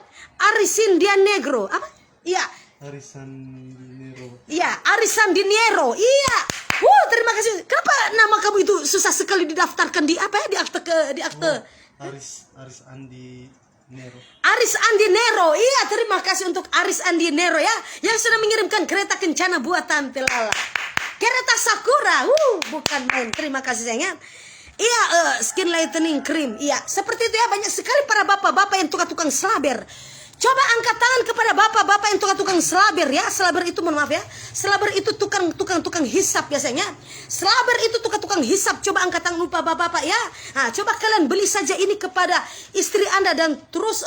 Arisin di Negro. Apa? Iya. Arisan Dinero. Iya, Arisan Dinero. Iya. Terima kasih. Kenapa nama kamu itu susah sekali didaftarkan di akte? Aris Andi Nero. Aris Andi Nero. Iya, terima kasih untuk Aris Andi Nero ya, yang sudah mengirimkan kereta kencana buat Tante Lala. Kereta Sakura. Bukan main. Terima kasih sayangnya. Iya, skin lightening cream. Iya, seperti itu ya, banyak sekali para bapak-bapak yang tukang-tukang selaber. Coba angkat tangan kepada bapak-bapak yang tukang-tukang selaber ya. Selaber itu, mohon maaf ya, selaber itu tukang hisap biasanya. Selaber itu tukang hisap. Coba angkat tangan lupa bapak-bapak ya. Coba kalian beli saja ini kepada istri Anda, dan terus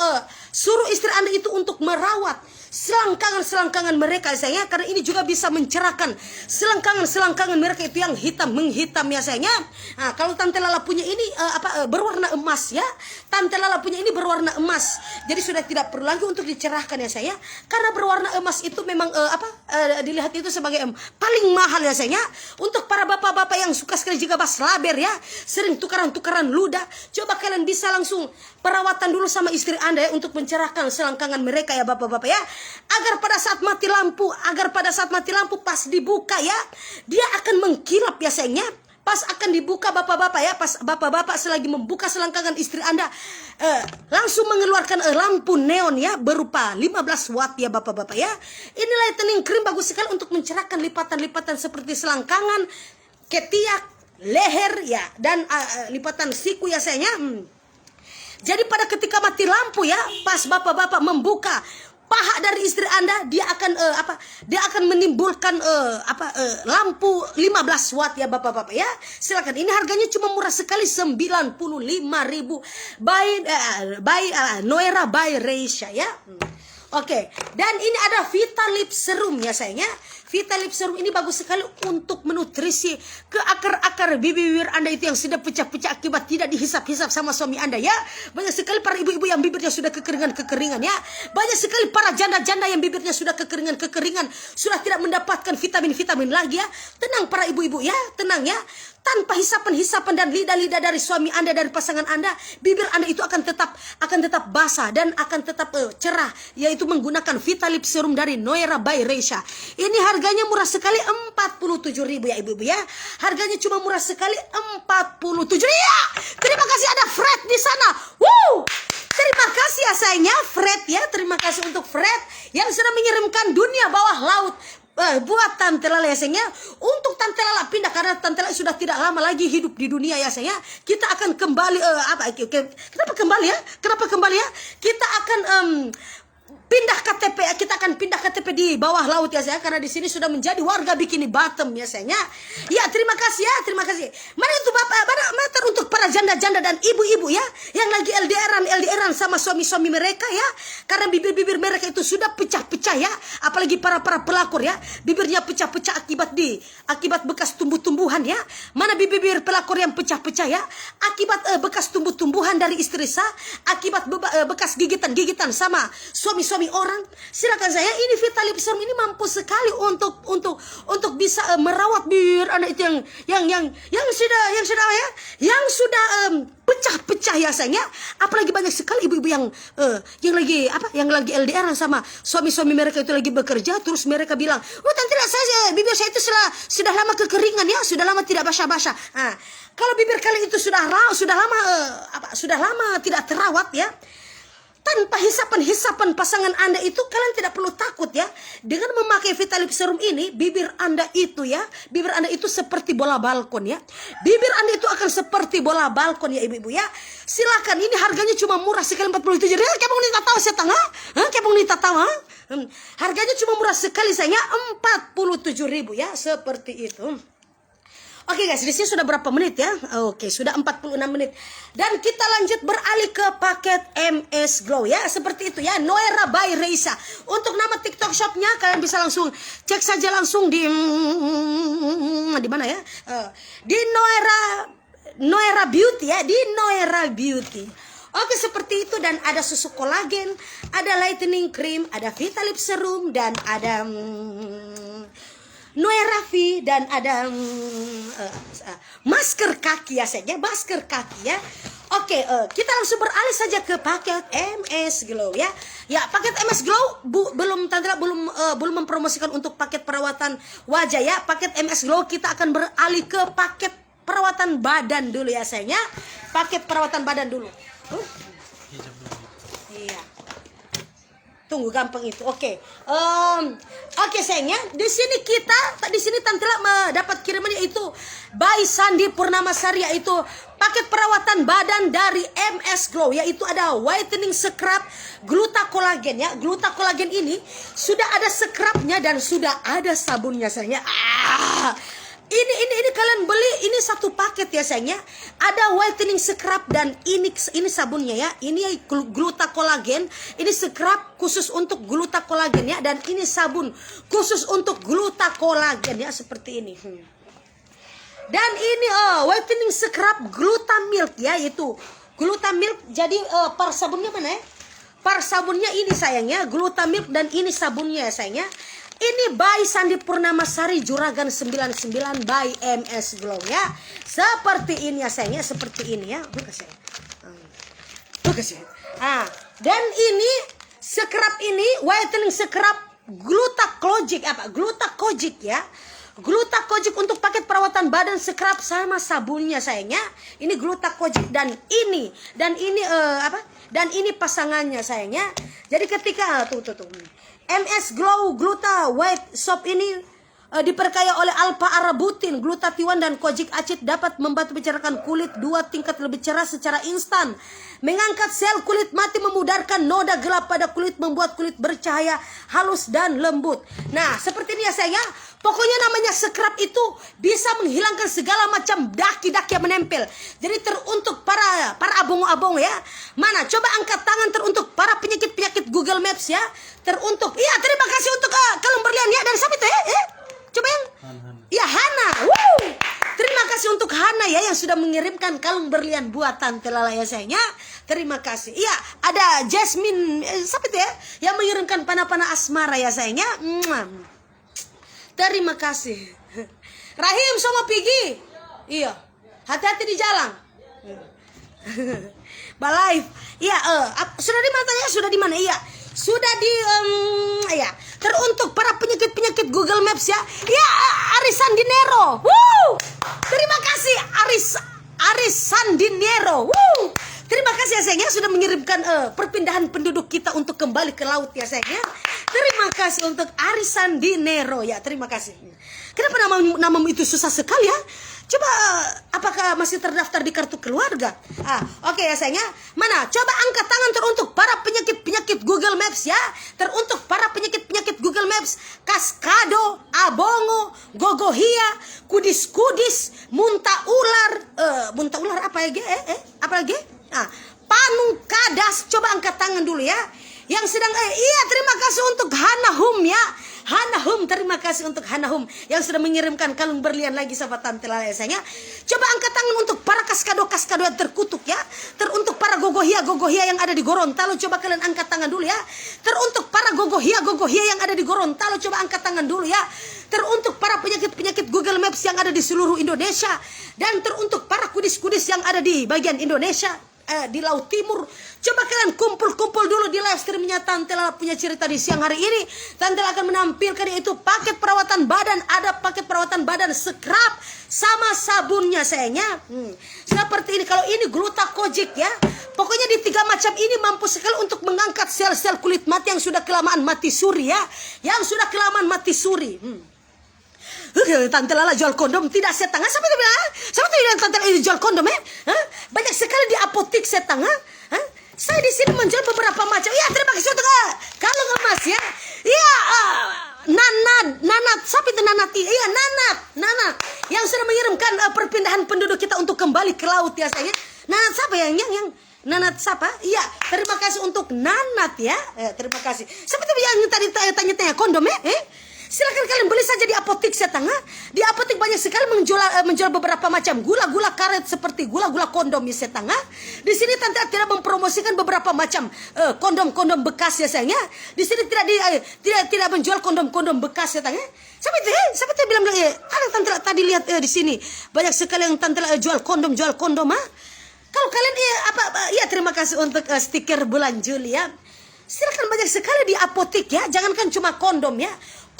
suruh istri Anda itu untuk merawat selangkangan mereka sayangnya, karena ini juga bisa mencerahkan selangkangan mereka itu yang menghitam ya sayangnya. Kalau Tante Lala punya ini berwarna emas ya. Tante Lala punya ini berwarna emas. Jadi sudah tidak perlu lagi untuk dicerahkan ya sayangnya, karena berwarna emas itu memang dilihat itu sebagai paling mahal ya sayangnya. Untuk para bapak-bapak yang suka sekali juga laber ya, sering tukaran-tukaran ludah, coba kalian bisa langsung perawatan dulu sama istri Anda ya, untuk mencerahkan selangkangan mereka ya bapak-bapak ya. Agar pada saat mati lampu pas dibuka ya, dia akan mengkilap ya sayangnya. Pas akan dibuka bapak-bapak ya, pas bapak-bapak selagi membuka selangkangan istri Anda, langsung mengeluarkan lampu neon ya, berupa 15 watt ya bapak-bapak ya. Ini lightening cream bagus sekali untuk mencerahkan lipatan-lipatan seperti selangkangan, ketiak, leher ya, dan lipatan siku ya sayangnya. Jadi pada ketika mati lampu ya, pas bapak-bapak membuka paha dari istri Anda, dia akan menimbulkan lampu 15 watt ya bapak-bapak ya. Silakan, ini harganya cuma murah sekali, 95.000 by Noera by Reisha ya. Oke, dan ini ada Vitalip Serum ya sayangnya. Vitalip Serum ini bagus sekali untuk menutrisi ke akar-akar bibir Anda itu yang sudah pecah-pecah akibat tidak dihisap-hisap sama suami Anda ya. Banyak sekali para ibu-ibu yang bibirnya sudah kekeringan ya. Banyak sekali para janda-janda yang bibirnya sudah kekeringan, sudah tidak mendapatkan vitamin-vitamin lagi ya. Tenang para ibu-ibu ya, tenang ya. Tanpa hisapan-hisapan dan lidah-lidah dari suami Anda, dari pasangan Anda, bibir Anda itu akan tetap basah dan akan tetap cerah, yaitu menggunakan Vitalip Serum dari Noera by Reisha. Ini harganya murah sekali, 47.000 ya ibu-ibu ya. Harganya cuma murah sekali, 47.000 ya. Terima kasih, ada Fred di sana. Terima kasih ya sayangnya Fred ya. Terima kasih untuk Fred yang sudah mengirimkan dunia bawah laut buat Tante Lala ya sayangnya. Untuk Tante Lala pindah karena Tante Lala sudah tidak lama lagi hidup di dunia ya sayangnya. Kita akan kembali kenapa kembali ya? Kenapa kembali ya? Kita akan pindah KTP ya, kita akan pindah KTP di bawah laut ya saya, karena di sini sudah menjadi warga Bikini Bottom ya sayangnya. Ya terima kasih ya, terima kasih. Mari untuk bapak, mater untuk para janda-janda dan ibu-ibu ya, yang lagi LDRan sama suami-suami mereka ya, karena bibir-bibir mereka itu sudah pecah-pecah ya, apalagi para pelakor ya, bibirnya pecah-pecah akibat bekas tumbuh-tumbuhan ya. Mana bibir pelakor yang pecah-pecah ya, akibat bekas tumbuh-tumbuhan dari istri saya, akibat bekas gigitan-gigitan sama suami orang. Silakan saya, ini Vitalip Serum ini mampu sekali untuk bisa merawat bibir Anda itu yang sudah pecah-pecah ya sayangnya. Apalagi banyak sekali ibu-ibu yang lagi LDR sama suami-suami mereka itu lagi bekerja, terus mereka bilang, "Oh, tante, bibir saya itu sudah lama kekeringan ya, sudah lama tidak basah-basah." Nah, kalau bibir kalian itu sudah lama tidak terawat ya, tanpa hisapan pasangan Anda itu, kalian tidak perlu takut ya. Dengan memakai Vitalip Serum ini, bibir Anda itu seperti bola balkon ya. Bibir Anda itu akan seperti bola balkon ya ibu-ibu ya. Silakan, ini harganya cuma murah sekali 47 ribu. Kayak mau nita tahu setengah? Kayak mau nita tahu? Harganya cuma murah sekali sayangnya, 47 ribu ya, seperti itu. Oke guys, di sini sudah berapa menit ya? Oke, sudah 46 menit. Dan kita lanjut beralih ke paket MS Glow ya. Seperti itu ya, Noera by Reisa. Untuk nama TikTok shopnya kalian bisa langsung cek saja langsung di mana ya? Di Noera Beauty ya, di Noera Beauty. Oke, seperti itu. Dan ada susu kolagen, ada lightening cream, ada Vitalip Serum, dan ada Noera V, dan ada masker kaki ya saja, masker kaki ya. Oke, kita langsung beralih saja ke paket MS Glow ya. Ya, paket MS Glow belum mempromosikan untuk paket perawatan wajah ya. Paket MS Glow kita akan beralih ke paket perawatan badan dulu ya sayangnya. Paket perawatan badan dulu. Iya. Tunggu, gampang itu. Oke. Oke sayangnya, di sini Tante mendapat kirimannya itu by Sandi Purnamasari, yaitu paket perawatan badan dari MS Glow, yaitu ada whitening scrub glutacolagen ya. Glutacolagen ini sudah ada scrubnya dan sudah ada sabunnya sayangnya. Ini kalian beli ini satu paket ya sayangnya. Ada whitening scrub dan ini sabunnya ya. Ini glutacolagen, ini scrub khusus untuk glutacolagen ya, dan ini sabun khusus untuk glutacolagen ya, seperti ini. Dan ini whitening scrub Glutamilk ya, itu Glutamilk. Jadi par sabunnya mana ya? Par sabunnya ini sayangnya Glutamilk, dan ini sabunnya ya sayangnya. Ini by Sandi Purnamasari Juragan 99 by MS Glow ya. Seperti ini ya sayangnya, seperti ini ya. Dan ini scrub ini whitening scrub Glutakojic ya. Glutakojic untuk paket perawatan badan scrub sama sabunnya sayangnya. Ini Glutakojic dan ini pasangannya sayangnya. Jadi ketika tuh MS Glow Gluta White Soap ini diperkaya oleh alpha arabutin, glutathione dan kojic acid, dapat membantu mencerahkan kulit 2 tingkat lebih cerah secara instan, mengangkat sel kulit mati, memudarkan noda gelap pada kulit, membuat kulit bercahaya halus dan lembut. Nah, seperti ini ya sayang. Pokoknya namanya scrub itu bisa menghilangkan segala macam daki-daki yang menempel. Jadi teruntuk para abong-abong ya. Mana? Coba angkat tangan teruntuk para penyakit-penyakit Google Maps ya. Teruntuk. Iya, terima kasih untuk kalung berlian ya. Dan siapa itu ya? Coba yang ya, Hana. Terima kasih untuk Hana ya, yang sudah mengirimkan kalung berlian buatan Tante Lala ya sayangnya. Terima kasih. Iya, ada Jasmine, siapa itu ya, yang mengirimkan panah-panah asmara ya sayangnya. Terima kasih. Rahim sama Pigi. Iya. Hati-hati di jalan. Balive. Iya, sudah di mana ya? Sudah di mana? Iya. Sudah di ya. Teruntuk para penyakit-penyakit Google Maps ya. Ya, Arisan Dinero. Terima kasih Arisan Dinero. Terima kasih ya sayangnya sudah mengirimkan perpindahan penduduk kita untuk kembali ke laut ya sayangnya. Terima kasih untuk Arisan Dinero ya, terima kasih. Kenapa namamu itu susah sekali ya? Coba apakah masih terdaftar di kartu keluarga? Oke ya sayangnya. Mana? Coba angkat tangan teruntuk para penyakit Google Maps ya. Teruntuk para penyakit Google Maps. Kaskado, Abongo, Gogohia, Kudis, muntah ular apa ya? Apa lagi? Panung Kadas. Coba angkat tangan dulu ya. Yang sedang iya, terima kasih untuk Hanahum ya. Hanahum, terima kasih untuk Hanahum yang sudah mengirimkan kalung berlian lagi sahabat Tante Lala sayangnya. Coba angkat tangan untuk para kaskado yang terkutuk ya. Teruntuk para gogohia yang ada di Gorontalo, coba kalian angkat tangan dulu ya. Teruntuk para gogohia yang ada di Gorontalo, coba angkat tangan dulu ya. Teruntuk para penyakit Google Maps yang ada di seluruh Indonesia, dan teruntuk para kudis yang ada di bagian Indonesia, di Laut Timur. Coba kalian kumpul dulu di live streamnya Tante Lala punya cerita di siang hari ini. Tante Lala akan menampilkan yaitu paket perawatan badan. Ada paket perawatan badan scrub sama sabunnya sayangnya. Seperti ini. Kalau ini glutakojik ya. Pokoknya di 3 macam ini mampu sekali untuk mengangkat sel-sel kulit mati yang sudah kelamaan mati suri ya. Yang sudah kelamaan mati suri. Tante Lala jual kondom tidak setengah. Siapa itu bilang? Siapa itu bilang Tante Lala jual kondom ya? Banyak sekali di apotek setengah. Saya di sini menjual beberapa macam. Ya, terima kasih untuk kalung emas ya. Iya, Nanat. Siapa itu Nanat? Iya, Nanat. Yang sudah mengirimkan perpindahan penduduk kita untuk kembali ke laut ya sayangnya. Nanat siapa yang Nanat siapa? Iya, terima kasih untuk Nanat ya. Terima kasih. Siapa itu yang tadi tanya-tanya kondom ya? Silakan kalian beli saja di apotek setengah. Di apotek banyak sekali menjual beberapa macam gula-gula karet seperti gula-gula kondom ya setengah. Di sini Tante tidak mempromosikan beberapa macam kondom-kondom bekas ya sayangnya. Di sini tidak menjual kondom-kondom bekas ya setengah. Siapa itu bilang ada Tante tadi lihat di sini banyak sekali yang Tante jual kondom Kalau kalian ya terima kasih untuk stiker bulan Juli ya. Silakan banyak sekali di apotek ya. Jangankan cuma kondom ya.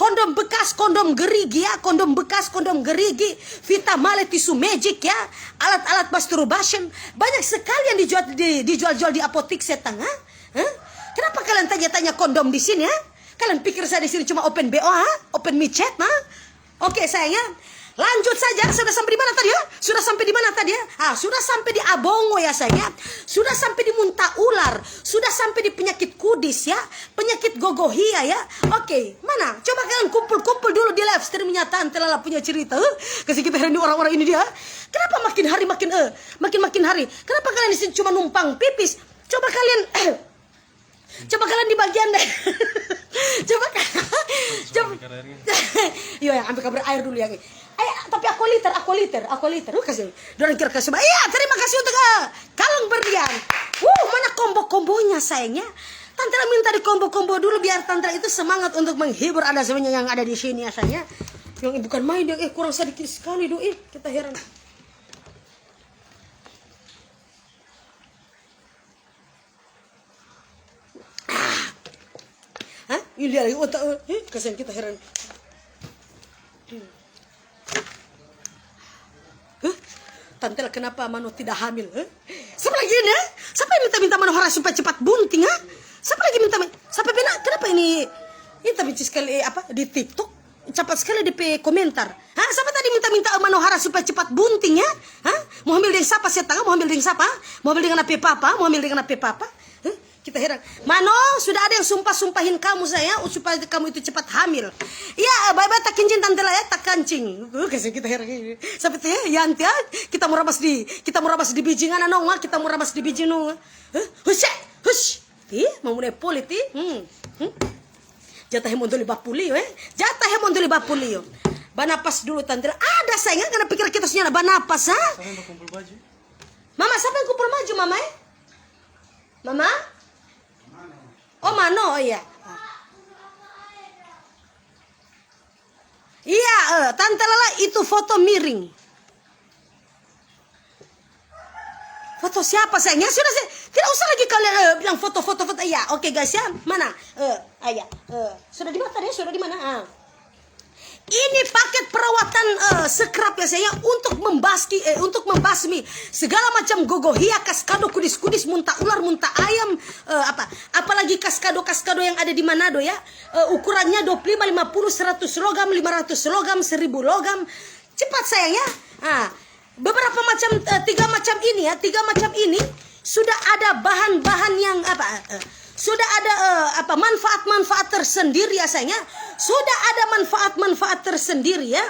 Kondom bekas, kondom gerigi ya, kondom bekas, kondom gerigi, Vitamale, tisu magic ya, alat-alat masturbation, banyak sekali yang dijual di apotek setengah. Kenapa kalian tanya-tanya kondom di sini ya? Kalian pikir saya di sini cuma open BO open micet Oke sayangnya. Lanjut saja, sudah sampai di mana tadi ya? Sudah sampai di mana tadi ya? Sudah sampai di Abongo ya sayangnya. Sudah sampai di muntah ular. Sudah sampai di penyakit kudis ya. Penyakit gogohia ya. Oke, mana? Coba kalian kumpul dulu di live streamnya Tante Lala punya cerita. Kasih kita hari ini orang-orang ini dia. Kenapa makin hari makin hari? Kenapa kalian di sini cuma numpang pipis? Coba kalian di bagian deh. Coba. Iya, yang ambil kabar air dulu ya. Tapi aku liter. Kasih. Dorang kira kasih. Iya, terima kasih untuk kalung berlian. Mana kombo-kombonya sayangnya. Tante minta di kombo-kombo dulu biar Tante itu semangat untuk menghibur ada semuanya yang ada di sini ya sayangnya. Yang bukan main yang kurang sedikit sekali kita heran. Ini lagi otak. Kasihan kita heran. Tante kenapa Mano tidak hamil? Siapa lagi ini? Siapa yang minta Mano Hara supaya cepat bunting? Siapa lagi minta? Siapa benar? Kenapa ini benci sekali di TikTok? Cepat sekali di komentar. Siapa tadi minta Mano Hara supaya cepat bunting ya? Mau hamil dengan siapa setengah? Mau hamil dengan siapa? Mau hamil dengan apa papa? Kita heran. Mano, sudah ada yang sumpahin kamu saya supaya kamu itu cepat hamil. Ya, bye-bye tak kincin Tante Lala ya, tak kancing. Kasih kita heran. Seperti ya, Yanti ya, kita mau ramas di bijingan nong, kita mau ramas di bijing nong. Hush. Mau mulai politi. Jatah mondoli bapulio Banapas Banapas dulu Tante Lala. Ada sayang, karena pikir kita senyana banapas Siapa yang kumpul baju? Mama, siapa yang kumpul baju Mama ya? Mama? Oh Mano, iya. Iya, Tante Lala itu foto miring. Foto siapa sayangnya? Sudah tidak usah lagi kalian bilang foto. Iya, oke guys ya. Mana? Sudah di mana tadi? Sudah di mana? Ini paket perawatan scrub ya saya untuk membasmi segala macam gogohia, kaskado, kudis-kudis, muntah ular, muntah ayam, apalagi kaskado yang ada di Manado ya. Ukurannya 25, 50, 100 logam, 500 logam, 1000 logam. Cepat sayang ya. Beberapa macam tiga macam ini sudah ada bahan-bahan yang sudah ada manfaat-manfaat tersendiri ya sayangnya. Sudah ada manfaat-manfaat tersendiri ya.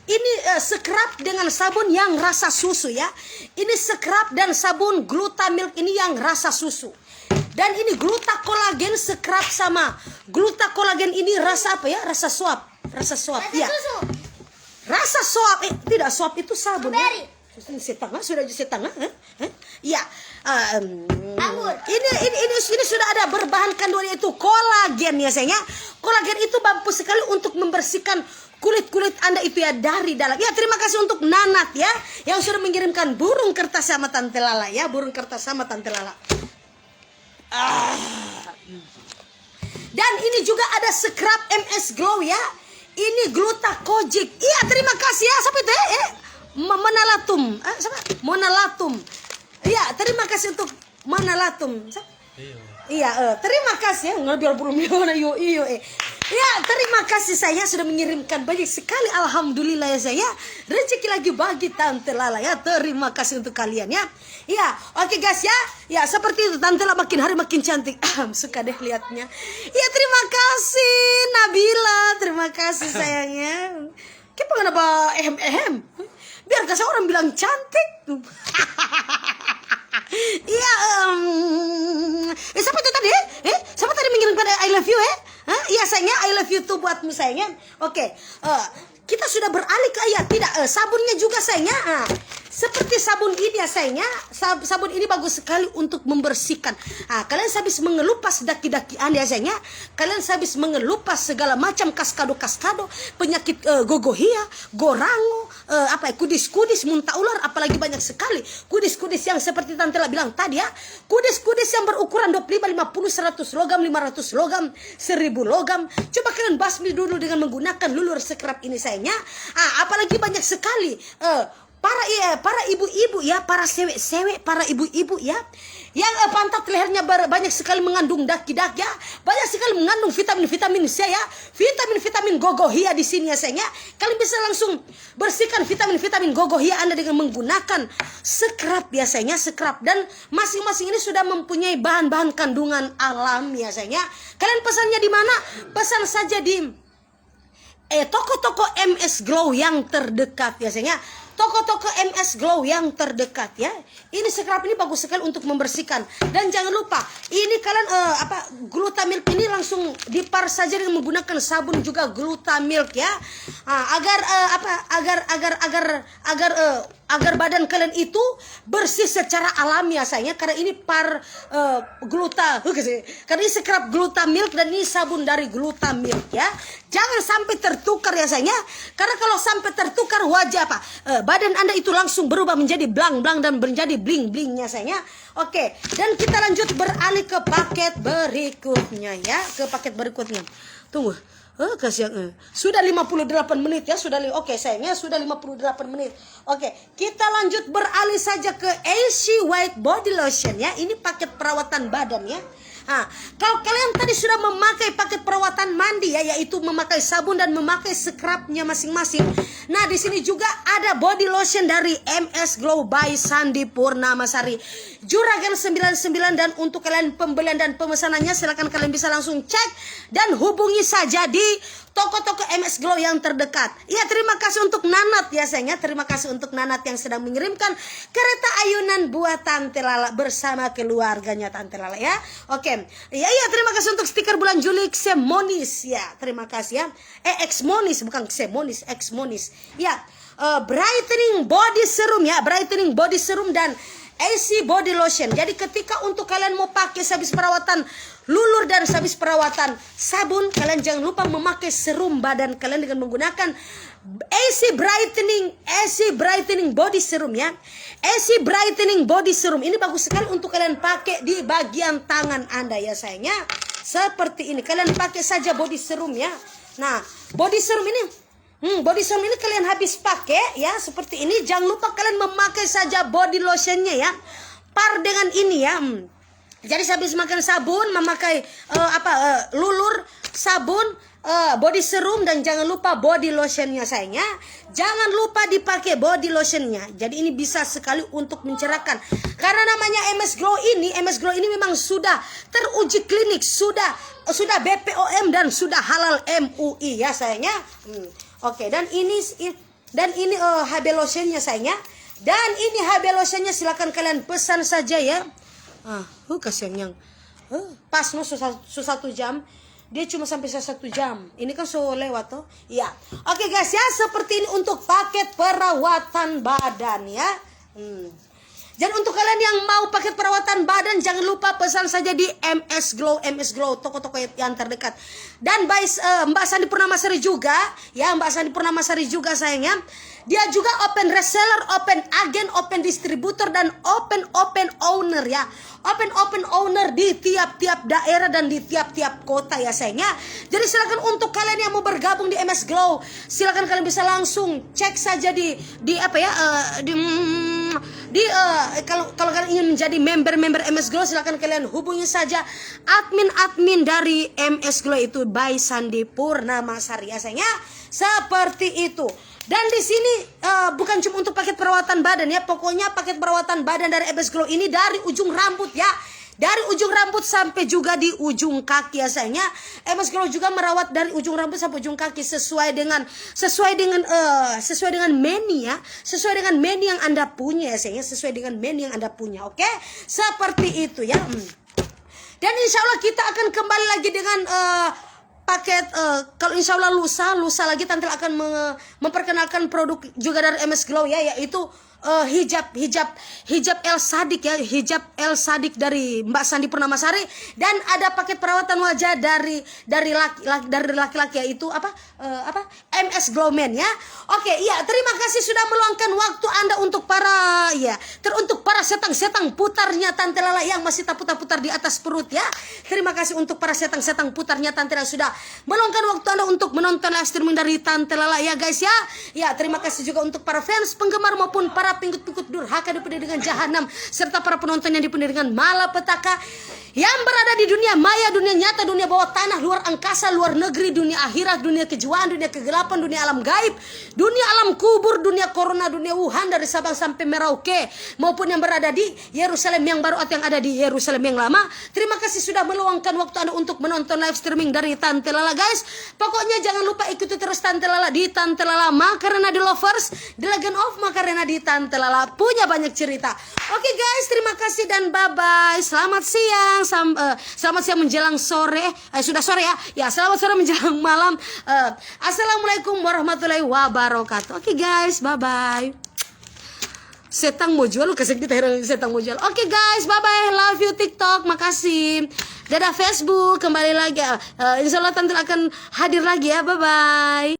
Ini scrub dengan sabun yang rasa susu ya. Ini scrub dan sabun Glutamilk ini yang rasa susu. Dan ini Glutacolagen scrub sama Glutacolagen ini rasa apa ya? Rasa suap ya. Rasa suap, tidak suap itu sabun. Ya? Sudah setengah. Ya. Ini sudah ada berbahan kandungan yaitu kolagen ya sayangnya. Kolagen itu mampu sekali untuk membersihkan kulit Anda itu ya dari dalam. Ya, terima kasih untuk Nanat ya yang sudah mengirimkan burung kertas sama Tante Lala ya, burung kertas sama Tante Lala. Dan ini juga ada scrub MS Glow ya. Ini Glutakojic. Iya, terima kasih ya. Siapa itu ya? Monalatum. Monalatum. Iya, terima kasih untuk Monalatum. Iya, terima kasih ya. Ngebiar burung iyo. Ya, terima kasih saya sudah mengirimkan banyak sekali. Alhamdulillah ya saya. Rezeki lagi bagi Tante Lala ya. Terima kasih untuk kalian ya. Ya, oke guys ya. Ya, seperti itu Tante Lala makin hari makin cantik. Suka deh liatnya. Ya, terima kasih Nabila. Terima kasih sayangnya. Kenapa ehem? Biar kasih orang bilang cantik. Iya, siapa itu tadi? Siapa tadi mengirimkan I love you Iya sayangnya, I love you tuh buatmu sayangnya. Oke, kita sudah beralih ke tidak sabunnya juga sayangnya. Seperti sabun ini ya sayangnya. Sabun ini bagus sekali untuk membersihkan. Kalian habis mengelupas daki-daki Anda ya sayangnya. Kalian habis mengelupas segala macam kaskado, penyakit gogohia, gorango, kudis-kudis, muntah ular, apalagi banyak sekali kudis-kudis yang seperti Tante La bilang tadi ya. Kudis-kudis yang berukuran 25, 50, 100 logam, 500 logam, 1000 logam. Coba kalian basmi dulu dengan menggunakan lulur scrub ini sayangnya. Apalagi banyak sekali para ibu-ibu ya, para sewek-sewek, para ibu-ibu ya, yang pantat lehernya banyak sekali mengandung daki-daki ya, banyak sekali mengandung vitamin C ya, vitamin gogohia di sini ya sayangnya. Kalian bisa langsung bersihkan vitamin gogohia Anda dengan menggunakan scrub ya sayangnya, scrub, dan masing-masing ini sudah mempunyai bahan-bahan kandungan alami ya sayangnya. Kalian pesannya di mana? Pesan saja di toko-toko MS Glow yang terdekat ya sayangnya. Toko-toko MS Glow yang terdekat ya. Ini scrub ini bagus sekali untuk membersihkan. Dan jangan lupa, ini kalian Glutamilk ini langsung dipar saja dengan menggunakan sabun juga Glutamilk ya. Agar badan kalian itu bersih secara alami ya sayangnya. Karena ini karena ini scrub Glutamilk dan ini sabun dari Glutamilk ya. Jangan sampai tertukar ya sayangnya. Karena kalau sampai tertukar wajah badan Anda itu langsung berubah menjadi blang-blang dan menjadi bling-blingnya sayangnya. Oke, dan kita lanjut beralih ke paket berikutnya ya. Ke paket berikutnya. Tunggu. Sudah 58 menit ya. Oke sayangnya sudah 58 menit. Oke, kita lanjut beralih saja ke AC White Body Lotion ya. Ini paket perawatan badan ya. Kalau kalian tadi sudah memakai paket perawatan mandi ya, yaitu memakai sabun dan memakai scrubnya masing-masing. Nah, di sini juga ada body lotion dari MS Glow by Sandi Purnamasari, Juragan 99. Dan untuk kalian pembelian dan pemesanannya silakan kalian bisa langsung cek dan hubungi saja di toko-toko MS Glow yang terdekat. Ya, terima kasih untuk Nanat ya sayangnya. Terima kasih untuk Nanat yang sedang mengirimkan kereta ayunan buat Tante Lala bersama keluarganya Tante Lala ya. Oke. Ya, terima kasih untuk stiker bulan Juli Xemonis ya. Terima kasih ya. Xmonis bukan Xemonis, Xmonis. Ya, brightening body serum ya, brightening body serum dan AC body lotion. Jadi ketika untuk kalian mau pakai habis perawatan lulur dan habis perawatan sabun, kalian jangan lupa memakai serum badan kalian dengan menggunakan AC brightening body serum ya. AC brightening body serum ini bagus sekali untuk kalian pakai di bagian tangan Anda ya sayangnya. Seperti ini, kalian pakai saja body serum ya. Nah, body serum ini kalian habis pakai ya seperti ini. Jangan lupa kalian memakai saja body lotionnya ya. Par dengan ini ya. Jadi habis makan sabun memakai lulur, sabun, body serum, dan jangan lupa body lotionnya sayangnya. Jangan lupa dipakai body lotionnya. Jadi ini bisa sekali untuk mencerahkan. Karena namanya MS Glow ini memang sudah teruji klinik, sudah BPOM dan sudah halal MUI ya sayangnya. Oke, dan ini HB lotionnya sayangnya. Dan ini HB lotionnya silakan kalian pesan saja ya. Kasihan yang pas no satu jam. Dia cuma sampai 1 jam. Ini kan so lewat toh. Iya. Oke guys ya, seperti ini untuk paket perawatan badan ya. Dan untuk kalian yang mau paket perawatan badan, jangan lupa pesan saja di MS Glow, toko-toko yang terdekat. Dan Mbak Sandi Purnamasari juga, ya Mbak Sandi Purnamasari juga sayangnya. Dia juga open reseller, open agen, open distributor, dan open owner ya. Open owner di tiap-tiap daerah dan di tiap-tiap kota ya sayangnya. Jadi silakan untuk kalian yang mau bergabung di MS Glow, silakan kalian bisa langsung cek saja kalau kalian ingin menjadi member MS Glow, silakan kalian hubungi saja admin dari MS Glow itu by Sandi Purnamasari ya sayangnya. Seperti itu. Dan di sini bukan cuma untuk paket perawatan badan ya, pokoknya paket perawatan badan dari MS Glow ini dari ujung rambut ya. Dari ujung rambut sampai juga di ujung kaki ya sayangnya. MS Glow juga merawat dari ujung rambut sampai ujung kaki sesuai dengan menu ya. Sesuai dengan menu yang Anda punya ya sayangnya, sesuai dengan menu yang Anda punya. Oke? Seperti itu ya. Dan insya Allah kita akan kembali lagi dengan paket kalau insya Allah lusa lagi Tante akan memperkenalkan produk juga dari MS Glow ya, yaitu hijab El Sadik ya, hijab El Sadik dari Mbak Sandi Purnamasari. Dan ada paket perawatan wajah dari laki-laki yaitu MS Glow Man ya. Oke, ya terima kasih sudah meluangkan waktu Anda untuk para setang-setang putarnya Tante Lala yang masih putar-putar di atas perut ya. Terima kasih untuk para setang-setang putarnya Tante Lala sudah meluangkan waktu Anda untuk menonton live streaming dari Tante Lala ya guys ya. Ya, terima kasih juga untuk para fans, penggemar maupun para pengikut-pengikut durhaka dipenuhi dengan jahanam, serta para penonton yang dipenuhi dengan malapetaka yang berada di dunia maya, dunia nyata, dunia bawah tanah, luar angkasa, luar negeri, dunia akhirat, dunia kejiwaan, dunia kegelapan, dunia alam gaib, dunia alam kubur, dunia corona, dunia Wuhan dari Sabang sampai Merauke, maupun yang berada di Yerusalem yang baru atau yang ada di Yerusalem yang lama. Terima kasih sudah meluangkan waktu Anda untuk menonton live streaming dari Tante Lala guys. Pokoknya jangan lupa ikuti terus Tante Lala di Tante Lala Makarena di Lovers, The Legend of Makarena di Tante Lala punya banyak cerita. Oke guys, terima kasih dan bye-bye. Selamat siang. Selamat siang menjelang sore. Sudah sore ya. Ya, selamat sore menjelang malam. Assalamualaikum warahmatullahi wabarakatuh. Oke guys, bye-bye. Setang mau jual, lu kasih kita setang mau jual. Oke guys, bye-bye. Love you TikTok. Makasih. Dadah Facebook. Kembali lagi. Insya Allah Tante akan hadir lagi ya. Bye-bye.